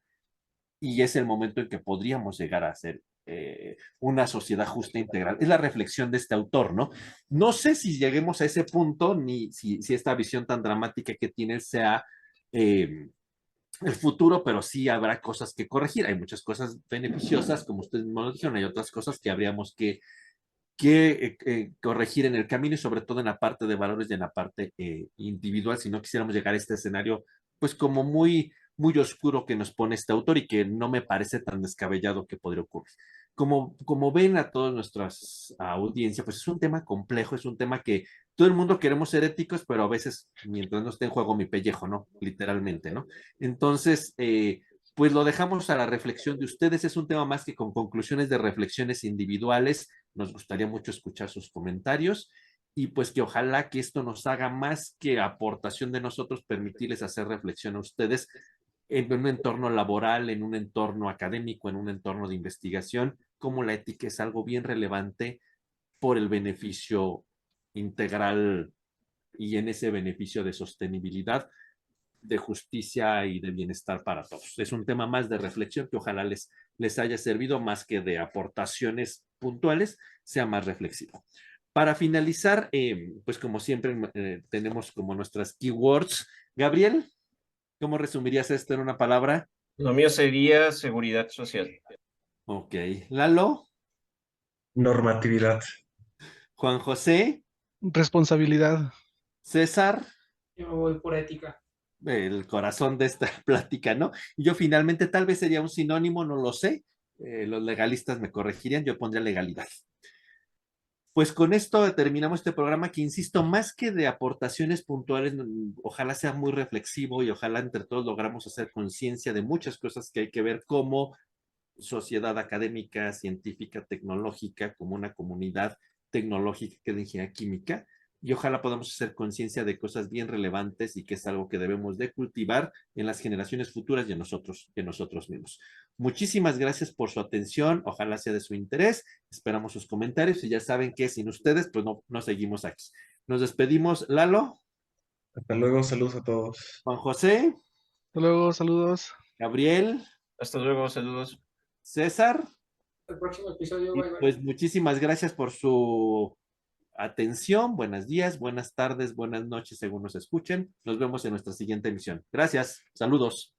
y es el momento en que podríamos llegar a ser una sociedad justa e integral. Es la reflexión de este autor, ¿no? No sé si lleguemos a ese punto, ni si esta visión tan dramática que tiene sea el futuro, pero sí habrá cosas que corregir. Hay muchas cosas beneficiosas, como ustedes mismos lo dijeron, hay otras cosas que habríamos que corregir en el camino y sobre todo en la parte de valores y en la parte individual, si no quisiéramos llegar a este escenario, pues como muy oscuro que nos pone este autor y que no me parece tan descabellado que podría ocurrir. Como ven a todas nuestras audiencias, pues es un tema complejo, es un tema que todo el mundo queremos ser éticos, pero a veces mientras no esté en juego mi pellejo, ¿no? Literalmente, ¿no? Entonces, pues lo dejamos a la reflexión de ustedes, es un tema más que con conclusiones de reflexiones individuales, nos gustaría mucho escuchar sus comentarios y pues que ojalá que esto nos haga más que aportación de nosotros, permitirles hacer reflexión a ustedes en un entorno laboral, en un entorno académico, en un entorno de investigación, como la ética es algo bien relevante por el beneficio integral y en ese beneficio de sostenibilidad, de justicia y de bienestar para todos. Es un tema más de reflexión que ojalá les haya servido más que de aportaciones puntuales, sea más reflexivo. Para finalizar, pues como siempre tenemos como nuestras keywords. Gabriel, ¿cómo resumirías esto en una palabra? Lo mío sería seguridad social. Ok. Lalo, Normatividad. Juan José, Responsabilidad. César, Yo me voy por ética. el corazón de esta plática, ¿no? Y yo finalmente tal vez sería un sinónimo, no lo sé. Los legalistas me corregirían, yo pondría legalidad. Pues con esto terminamos este programa que, insisto, más que de aportaciones puntuales, ojalá sea muy reflexivo y ojalá entre todos logramos hacer conciencia de muchas cosas que hay que ver como sociedad académica, científica, tecnológica, como una comunidad tecnológica que de ingeniería química, y ojalá podamos hacer conciencia de cosas bien relevantes y que es algo que debemos de cultivar en las generaciones futuras y en nosotros mismos. Muchísimas gracias por su atención, ojalá sea de su interés, esperamos sus comentarios y ya saben que sin ustedes pues no seguimos aquí. Nos despedimos, Lalo, Hasta luego, saludos a todos. Juan José, Hasta luego, saludos. Gabriel, Hasta luego, saludos. César. El próximo episodio, Y bye bye. pues muchísimas gracias por su atención. Buenos días, buenas tardes, buenas noches, según nos escuchen. Nos vemos en nuestra siguiente emisión. Gracias. Saludos.